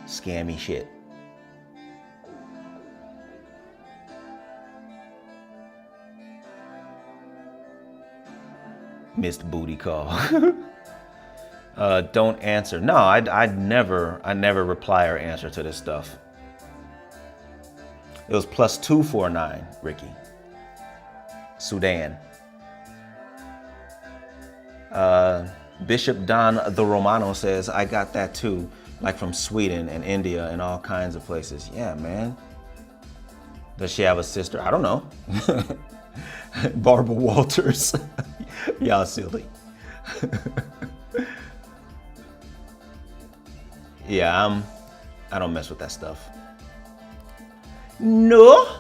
[SPEAKER 1] scammy shit. Missed booty call. Don't answer. No, I never reply or answer to this stuff. It was +249, Ricky. Sudan. Bishop Don the Romano says, I got that too, like from Sweden and India and all kinds of places. Yeah, man. Does she have a sister? I don't know. Barbara Walters. Y'all silly. Yeah, I don't mess with that stuff. No.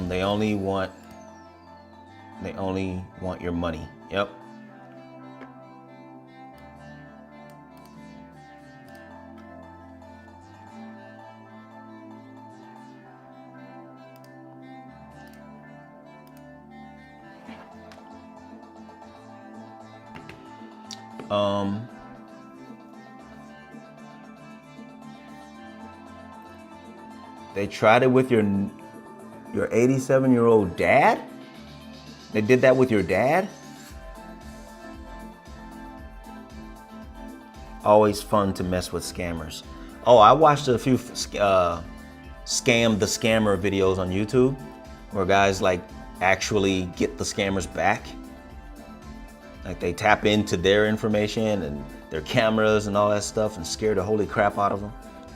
[SPEAKER 1] They only want your money. Yep. They tried it with your 87-year-old dad? They did that with your dad? Always fun to mess with scammers. Oh, I watched a few Scam the Scammer videos on YouTube where guys like actually get the scammers back. Like they tap into their information and their cameras and all that stuff and scare the holy crap out of them.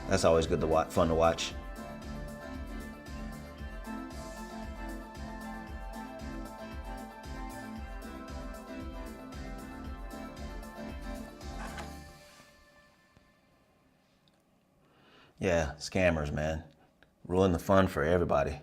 [SPEAKER 1] That's always good to watch, fun to watch. Yeah, scammers, man. Ruin the fun for everybody.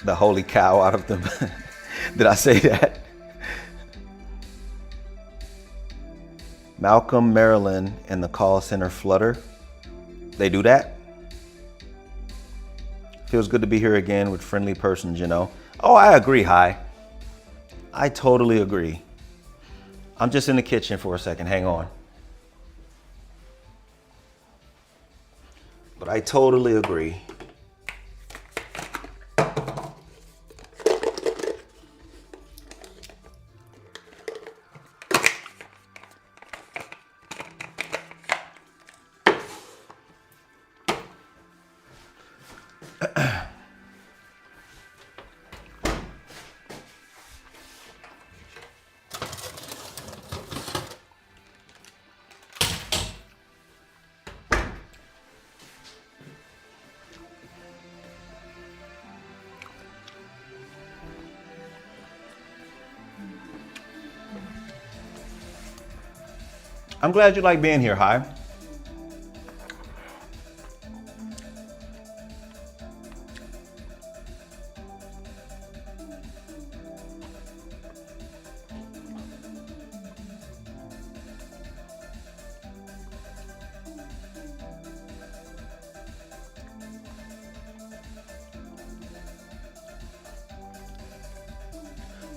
[SPEAKER 1] The holy cow out of them. Did I say that? Malcolm, Maryland, and the call center flutter. They do that? Feels good to be here again with friendly persons, you know. Oh, I agree, Hi. I totally agree. I'm just in the kitchen for a second, hang on. But I totally agree. I'm glad you like being here, Hi.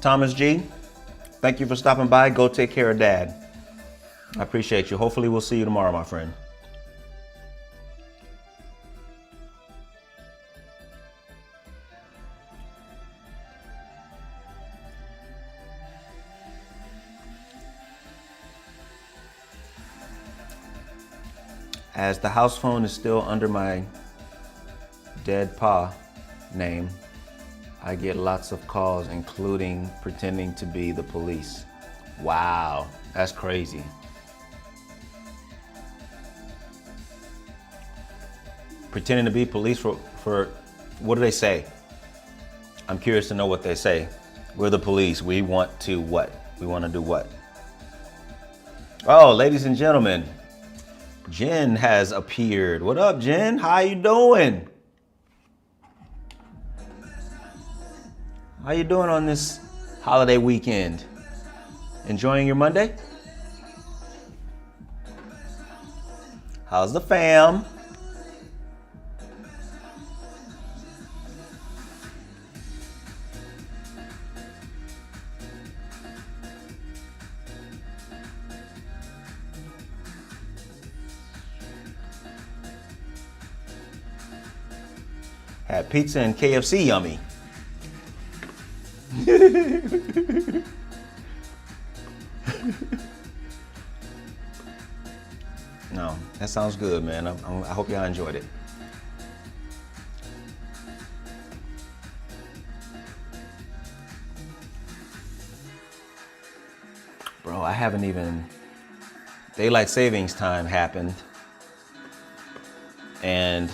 [SPEAKER 1] Thomas G, thank you for stopping by. Go take care of Dad. I appreciate you. Hopefully we'll see you tomorrow, my friend. As the house phone is still under my dead pa name, I get lots of calls, including pretending to be the police. Wow, that's crazy. Pretending to be police for what do they say? I'm curious to know what they say. We're the police. We want to what? We want to do what? Oh, ladies and gentlemen, Jen has appeared. What up, Jen? How you doing? How you doing on this holiday weekend? Enjoying your Monday? How's the fam? Had pizza and KFC yummy. No, that sounds good, man. I hope y'all enjoyed it. Bro, I haven't even, daylight savings time happened and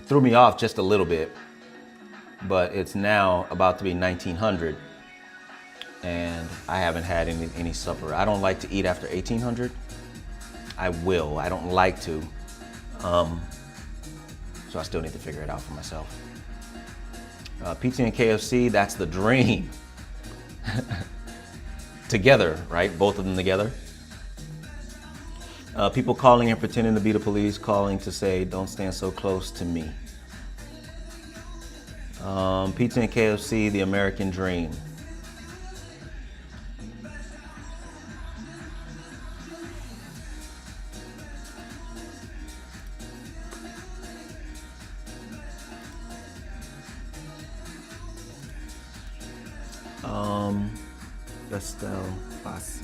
[SPEAKER 1] threw me off just a little bit, but it's now about to be 1900 and I haven't had any supper. I don't like to eat after 1800. I will, I don't like to. So I still need to figure it out for myself. Pizza and KFC, that's the dream. Together, right? Both of them together. People calling and pretending to be the police, calling to say, don't stand so close to me. Pizza and KFC, the American dream. Estelle Foss.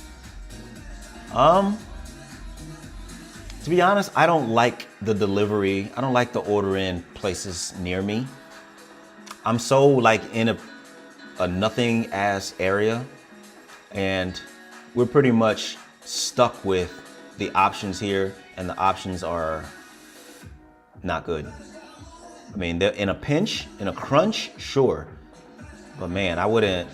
[SPEAKER 1] To be honest, I don't like the delivery. I don't like the order in places near me. I'm so like in a nothing ass area, and we're pretty much stuck with the options here, and the options are not good. I mean, they're in a pinch, in a crunch, sure, but man, I wouldn't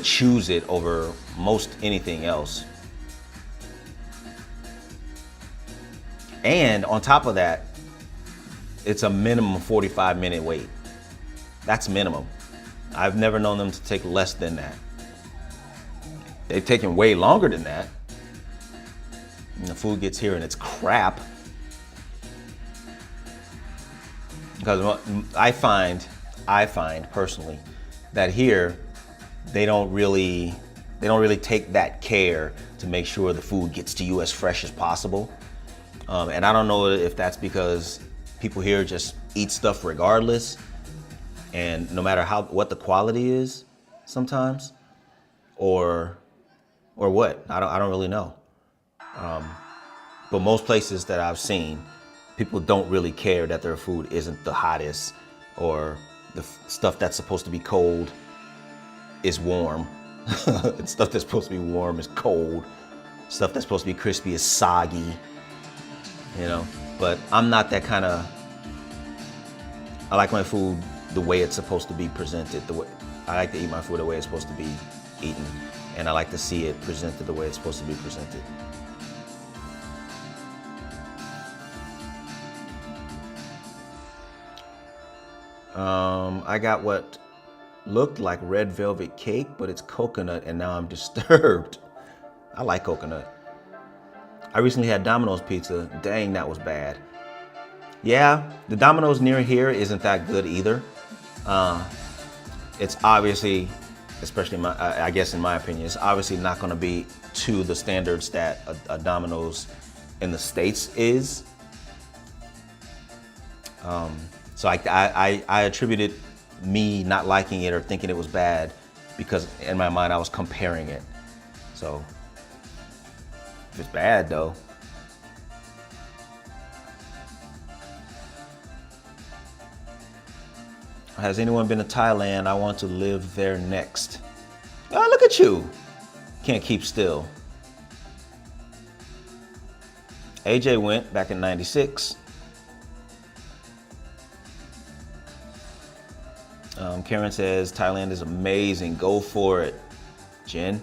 [SPEAKER 1] choose it over most anything else. And on top of that, it's a minimum 45-minute wait. That's minimum. I've never known them to take less than that. They've taken way longer than that. And the food gets here and it's crap. Because I find personally that here they don't really take that care to make sure the food gets to you as fresh as possible. And I don't know if that's because people here just eat stuff regardless, and no matter what the quality is sometimes, or what, I don't really know. But most places that I've seen, people don't really care that their food isn't the hottest, or the stuff that's supposed to be cold is warm. Stuff that's supposed to be warm is cold. Stuff that's supposed to be crispy is soggy. You know, but I'm not that kind of. I like my food the way it's supposed to be presented. I like to eat my food the way it's supposed to be eaten, and I like to see it presented the way it's supposed to be presented. I got what looked like red velvet cake, but it's coconut, and now I'm disturbed. I like coconut. I recently had Domino's pizza. Dang, that was bad. Yeah, the Domino's near here isn't that good either. It's obviously, especially I guess in my opinion, it's obviously not going to be to the standards that a Domino's in the States is. So I attributed me not liking it or thinking it was bad because in my mind I was comparing it. So if it's bad though. Has anyone been to Thailand? I want to live there next. Oh, look at you. Can't keep still. AJ went back in '96. Karen says, Thailand is amazing. Go for it, Jen.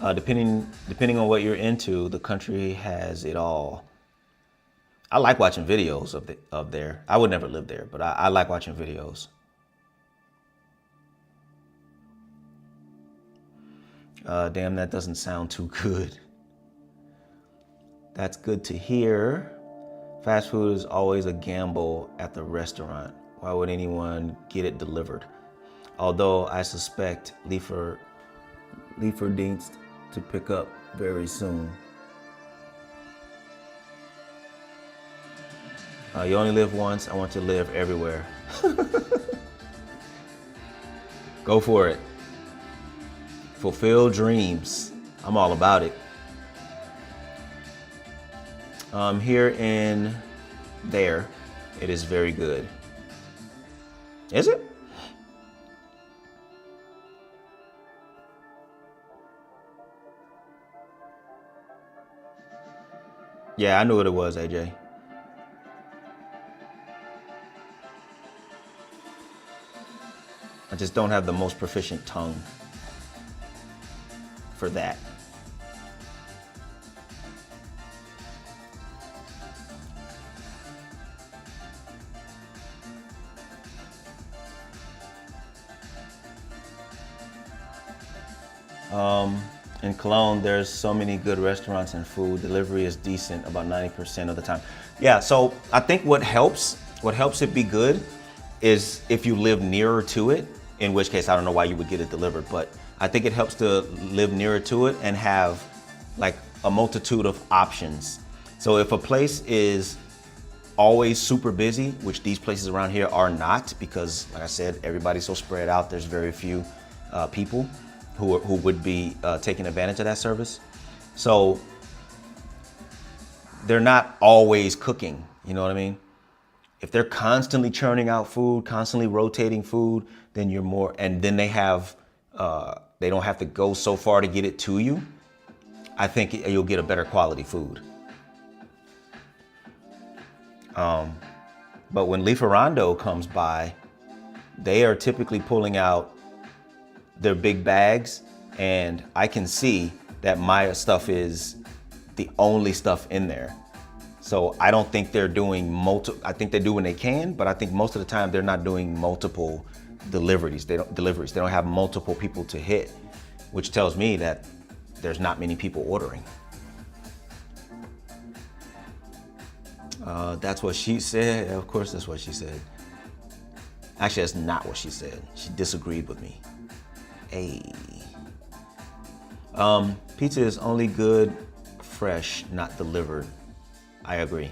[SPEAKER 1] Depending on what you're into, the country has it all. I like watching videos of there. I would never live there, but I like watching videos. Damn, that doesn't sound too good. That's good to hear. Fast food is always a gamble at the restaurant. Why would anyone get it delivered? Although I suspect Lieferdienst to pick up very soon. You only live once. I want to live everywhere. Go for it. Fulfill dreams. I'm all about it. Here in there, it is very good. Is it? Yeah, I knew what it was, AJ. I just don't have the most proficient tongue for that. In Cologne, there's so many good restaurants and food. Delivery is decent about 90% of the time. Yeah, so I think what helps it be good is if you live nearer to it, in which case I don't know why you would get it delivered, but I think it helps to live nearer to it and have like a multitude of options. So if a place is always super busy, which these places around here are not, because like I said, everybody's so spread out, there's very few people who would be taking advantage of that service. So they're not always cooking. You know what I mean? If they're constantly churning out food, constantly rotating food, then you're more, and then they have, they don't have to go so far to get it to you. I think you'll get a better quality food. But when Lieferando comes by, they are typically pulling out their big bags, and I can see that my stuff is the only stuff in there. So I don't think they're doing I think they do when they can, but I think most of the time they're not doing multiple deliveries. They don't have multiple people to hit, which tells me that there's not many people ordering. That's what she said. Of course, that's what she said. Actually, that's not what she said. She disagreed with me. Hey. Pizza is only good fresh, not delivered. I agree.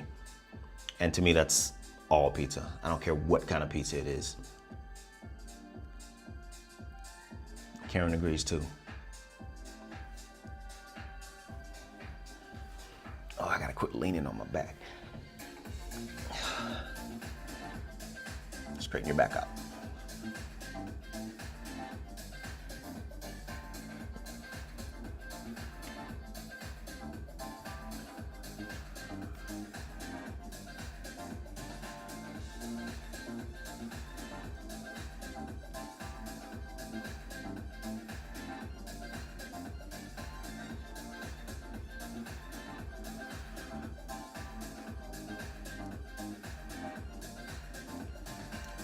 [SPEAKER 1] And to me, that's all pizza. I don't care what kind of pizza it is. Karen agrees too. Oh, I gotta quit leaning on my back. Straighten your back out.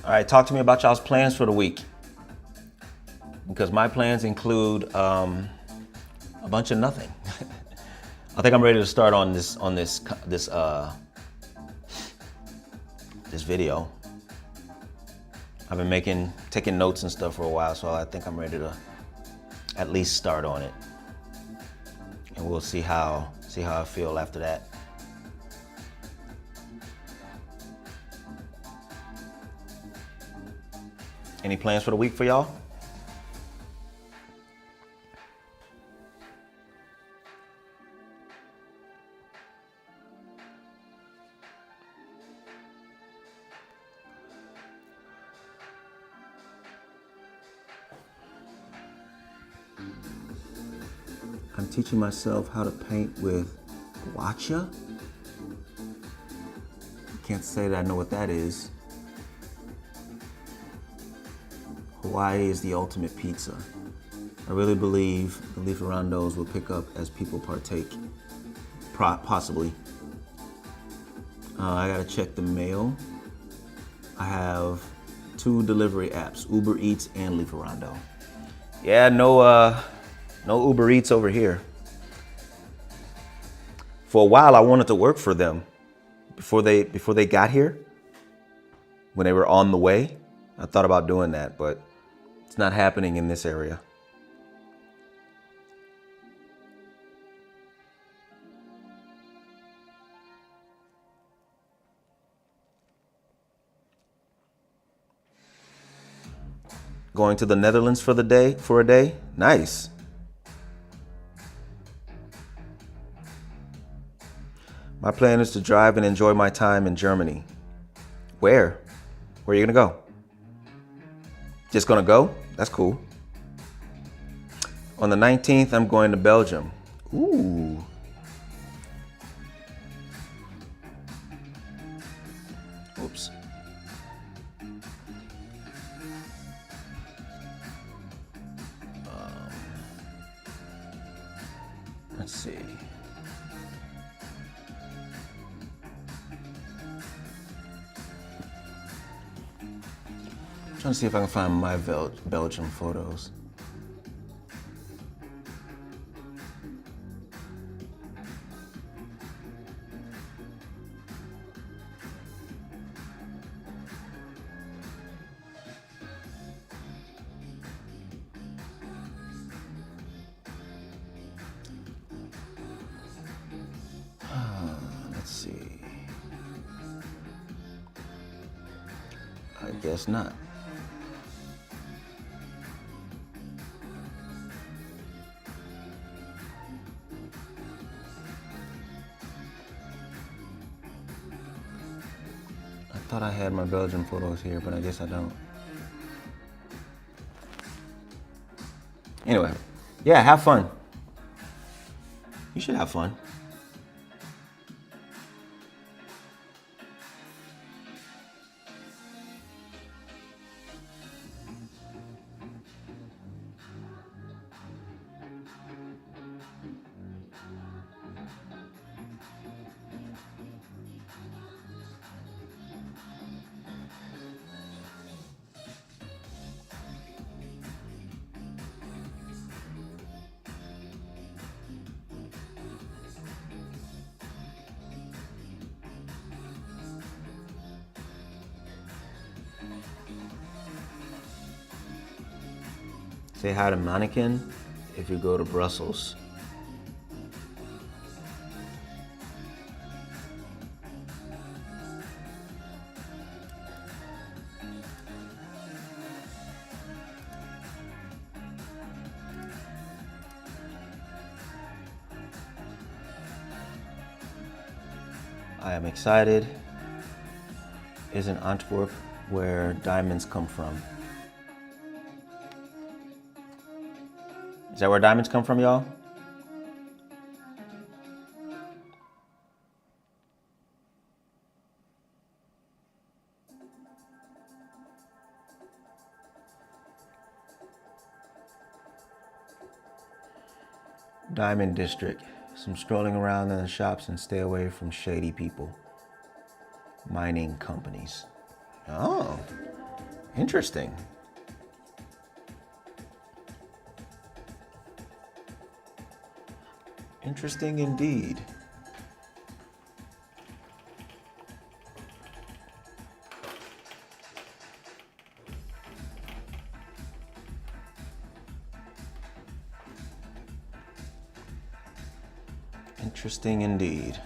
[SPEAKER 1] All right, talk to me about y'all's plans for the week. Because my plans include a bunch of nothing. I think I'm ready to start on this video. I've been taking notes and stuff for a while, so I think I'm ready to at least start on it. And we'll see how I feel after that. Any plans for the week for y'all? I'm teaching myself how to paint with guacha. Can't say that I know what that is. Hawaii is the ultimate pizza. I really believe the Lieferandos will pick up as people partake, possibly. I gotta check the mail. I have 2 delivery apps, Uber Eats and Lieferando. Yeah, no Uber Eats over here. For a while, I wanted to work for them before they got here. When they were on the way, I thought about doing that, but it's not happening in this area. Going to the Netherlands for a day? Nice. My plan is to drive and enjoy my time in Germany. Where? Where are you gonna go? Just gonna go? That's cool. On the 19th, I'm going to Belgium. Ooh. Oops. Let's see. I'm trying to see if I can find my Belgium photos. Let's see. I guess not. thought I had my Belgium photos here, but I guess I don't. Anyway, yeah, have fun. You should have fun. Say hi to Mannequin if you go to Brussels. I am excited. Isn't Antwerp where diamonds come from? Is that where diamonds come from, y'all? Diamond District. Some strolling around in the shops and stay away from shady people. Mining companies. Oh, interesting. Interesting indeed. Interesting indeed.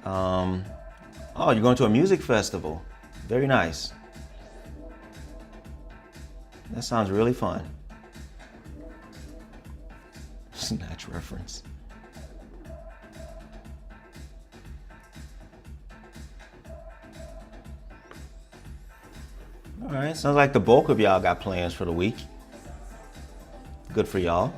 [SPEAKER 1] Oh, you're going to a music festival. Very nice. That sounds really fun. Snatch reference. All right, sounds like the bulk of y'all got plans for the week. Good for y'all.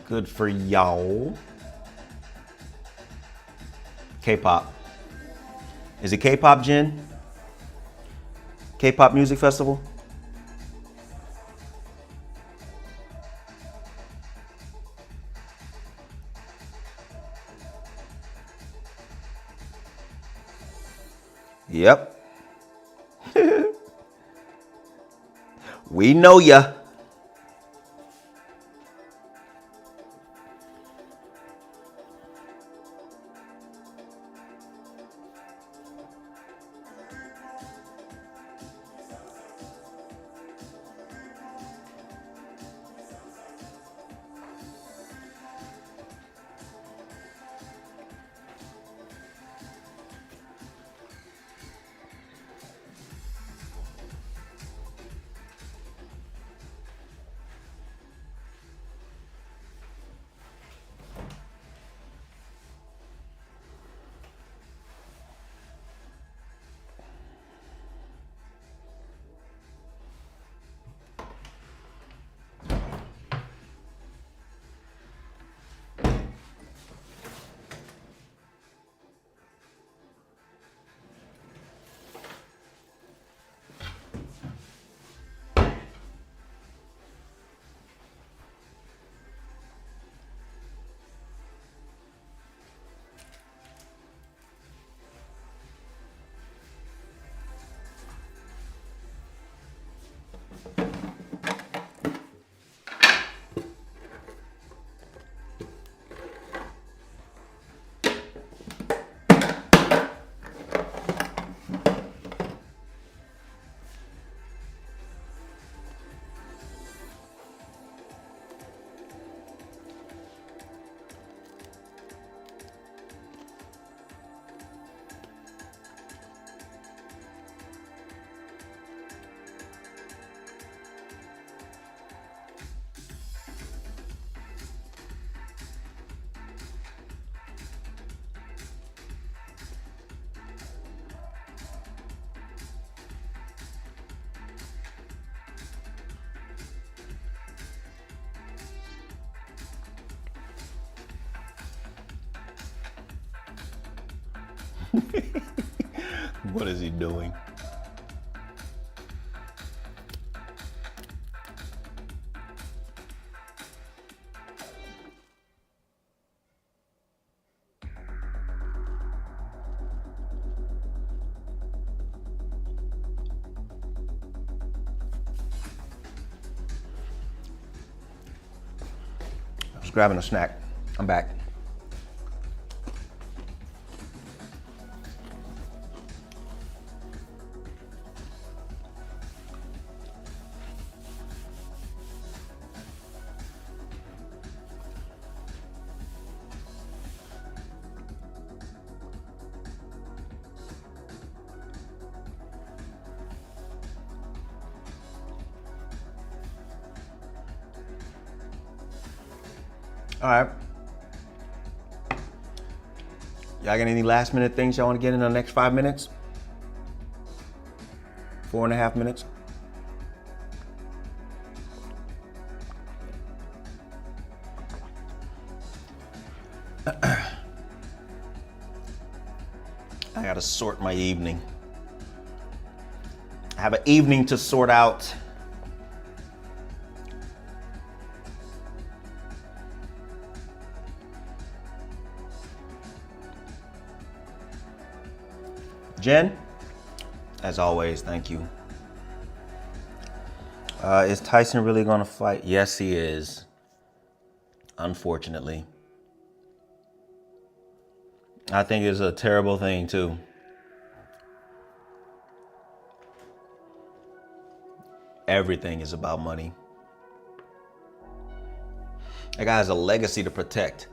[SPEAKER 1] Good for y'all. K-pop. Is it K-pop, Jen? K-pop music festival? Yep. We know ya. What is he doing? I was grabbing a snack. I'm back. All right. Y'all got any last minute things y'all want to get in the next 5 minutes? 4.5 minutes? I gotta sort my evening. I have an evening to sort out. Jen, as always, thank you. Is Tyson really gonna fight? Yes, he is. Unfortunately. I think it's a terrible thing too. Everything is about money. That guy has a legacy to protect.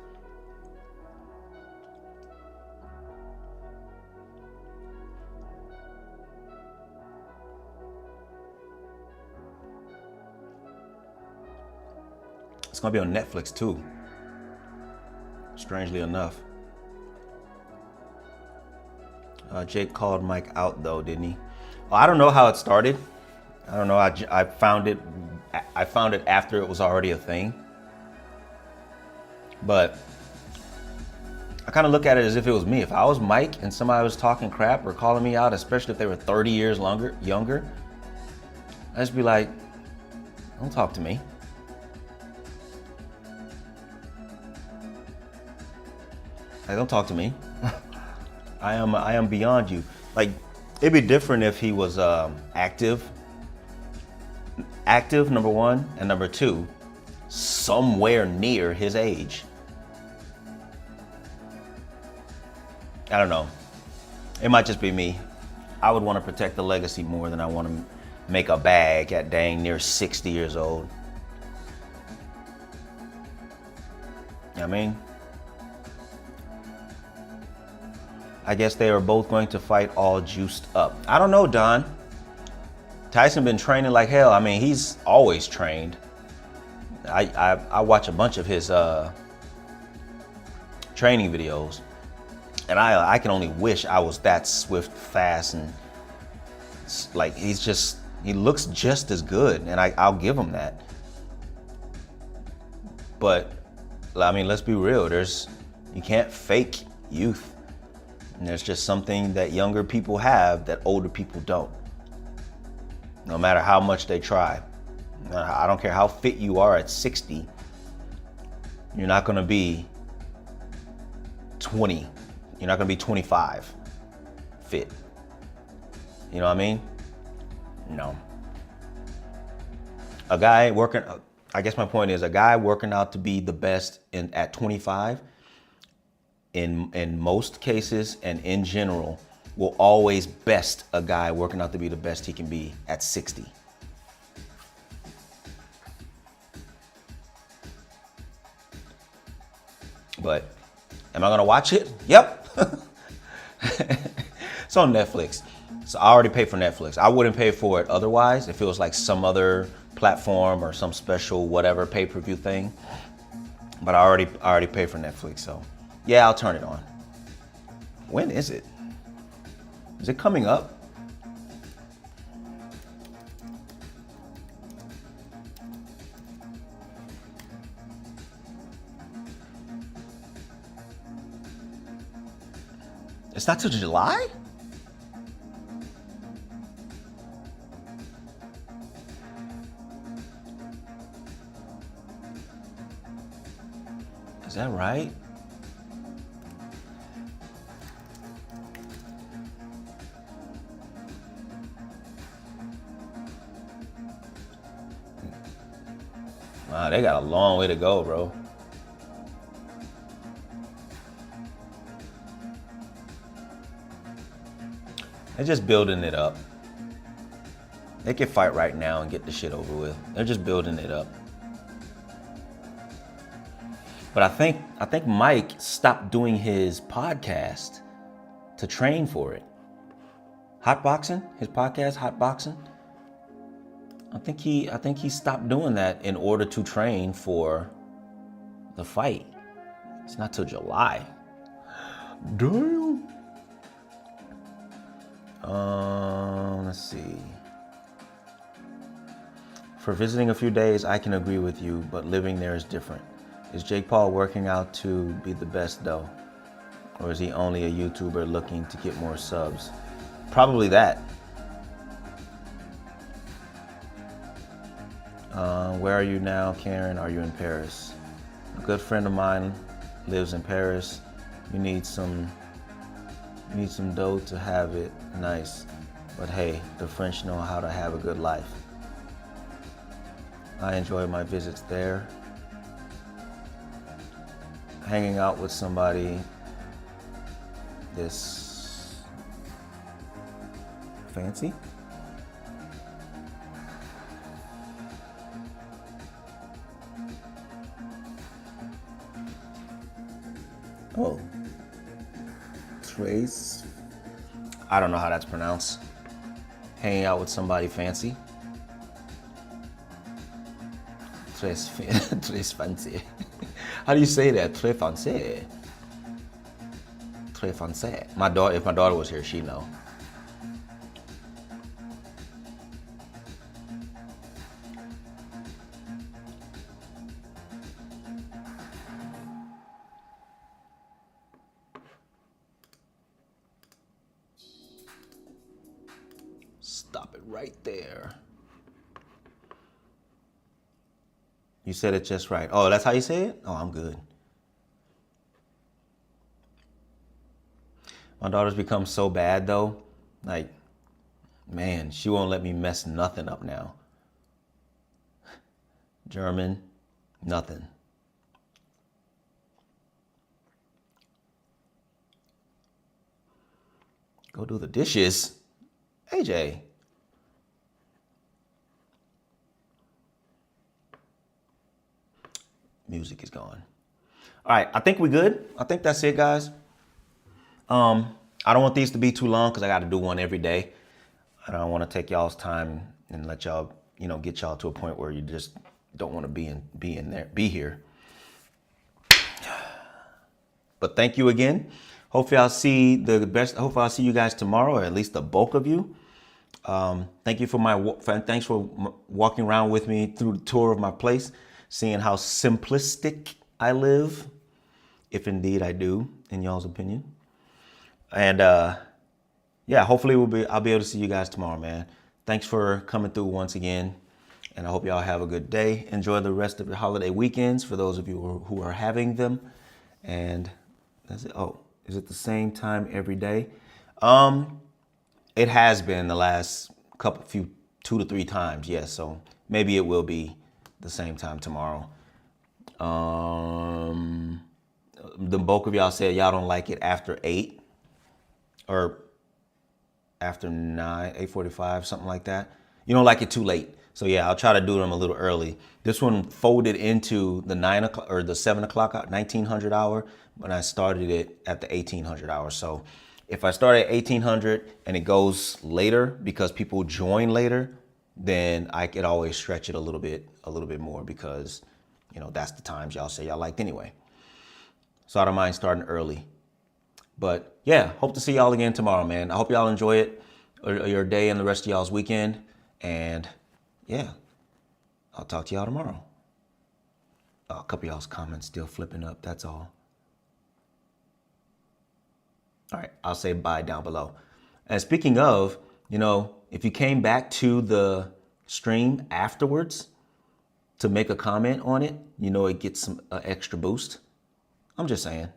[SPEAKER 1] It's gonna be on Netflix too. Strangely enough. Jake called Mike out though, didn't he? Oh, I don't know how it started. I don't know. I found it after it was already a thing. But I kind of look at it as if it was me. If I was Mike and somebody was talking crap or calling me out, especially if they were 30 years younger, I'd just be like, don't talk to me. Like, don't talk to me. I am beyond you. Like, it'd be different if he was active, number one, and number two, somewhere near his age. I don't know. It might just be me. I would want to protect the legacy more than I want to make a bag at dang near 60 years old. You know what I mean? I guess they are both going to fight all juiced up. I don't know, Don. Tyson been training like hell. I mean, he's always trained. I watch a bunch of his training videos, and I can only wish I was that swift, fast, and like he looks just as good, and I'll give him that. But I mean, let's be real. You can't fake youth. And there's just something that younger people have that older people don't. No matter how much they try. I don't care how fit you are at 60. You're not gonna be 20. You're not gonna be 25 fit. You know what I mean? No. A guy working, I guess my point is a guy working out to be the best at 25, in most cases and in general, will always best a guy working out to be the best he can be at 60. But am I gonna watch it? Yep. It's on Netflix. So I already paid for Netflix. I wouldn't pay for it otherwise if it was like some other platform or some special whatever pay-per-view thing. But I already paid for Netflix, so yeah, I'll turn it on. When is it? Is it coming up? It's It's not till July? Is that right? Wow, they got a long way to go, bro. They're just building it up. They can fight right now and get the shit over with. They're just building it up. But I think Mike stopped doing his podcast to train for it. Hotboxing, his podcast, Hotboxing. I think he stopped doing that in order to train for the fight. It's not till July. Damn. Let's see. For visiting a few days, I can agree with you, but living there is different. Is Jake Paul working out to be the best though? Or is he only a YouTuber looking to get more subs? Probably that. Where are you now, Karen? Are you in Paris? A good friend of mine lives in Paris. You need some dough to have it nice. But hey, the French know how to have a good life. I enjoy my visits there. Hanging out with somebody this fancy. Oh, Trace. I don't know how that's pronounced. Hanging out with somebody fancy. Trace fancy. How do you say that? Très français. Très français. If my daughter was here, she'd know. Stop it right there. You said it just right. Oh, that's how you say it? Oh, I'm good. My daughter's become so bad though. Like, man, she won't let me mess nothing up now. German, nothing. Go do the dishes. AJ. Music is gone. All right, I think we good. I think that's it, guys. I don't want these to be too long because I got to do one every day. I don't want to take y'all's time and let y'all, get y'all to a point where you just don't want to be here. But thank you again. Hopefully I'll see hopefully I'll see you guys tomorrow, or at least the bulk of you. Thanks for walking around with me through the tour of my place, seeing how simplistic I live, if indeed I do, in y'all's opinion. And hopefully I'll be able to see you guys tomorrow, man. Thanks for coming through once again, and I hope y'all have a good day. Enjoy the rest of your holiday weekends for those of you who are having them. And that's it. Oh, is it the same time every day? It has been the last 2 to 3 times, yes. So maybe it will be the same time tomorrow. The bulk of y'all said y'all don't like it after 8 or after 8:45, something like that. You don't like it too late. So yeah, I'll try to do them a little early. This one folded into the 9 o'clock or the 7 o'clock, 1900 hour, when I started it at the 1800 hour. So if I start at 1800 and it goes later because people join later, then I could always stretch it a little bit more because, that's the times y'all say y'all liked anyway. So I don't mind starting early. But yeah, hope to see y'all again tomorrow, man. I hope y'all enjoy it, or your day and the rest of y'all's weekend. And yeah, I'll talk to y'all tomorrow. A couple of y'all's comments still flipping up, that's all. All right, I'll say bye down below. And speaking of, you know, if you came back to the stream afterwards to make a comment on it, you know, it gets some extra boost. I'm just saying.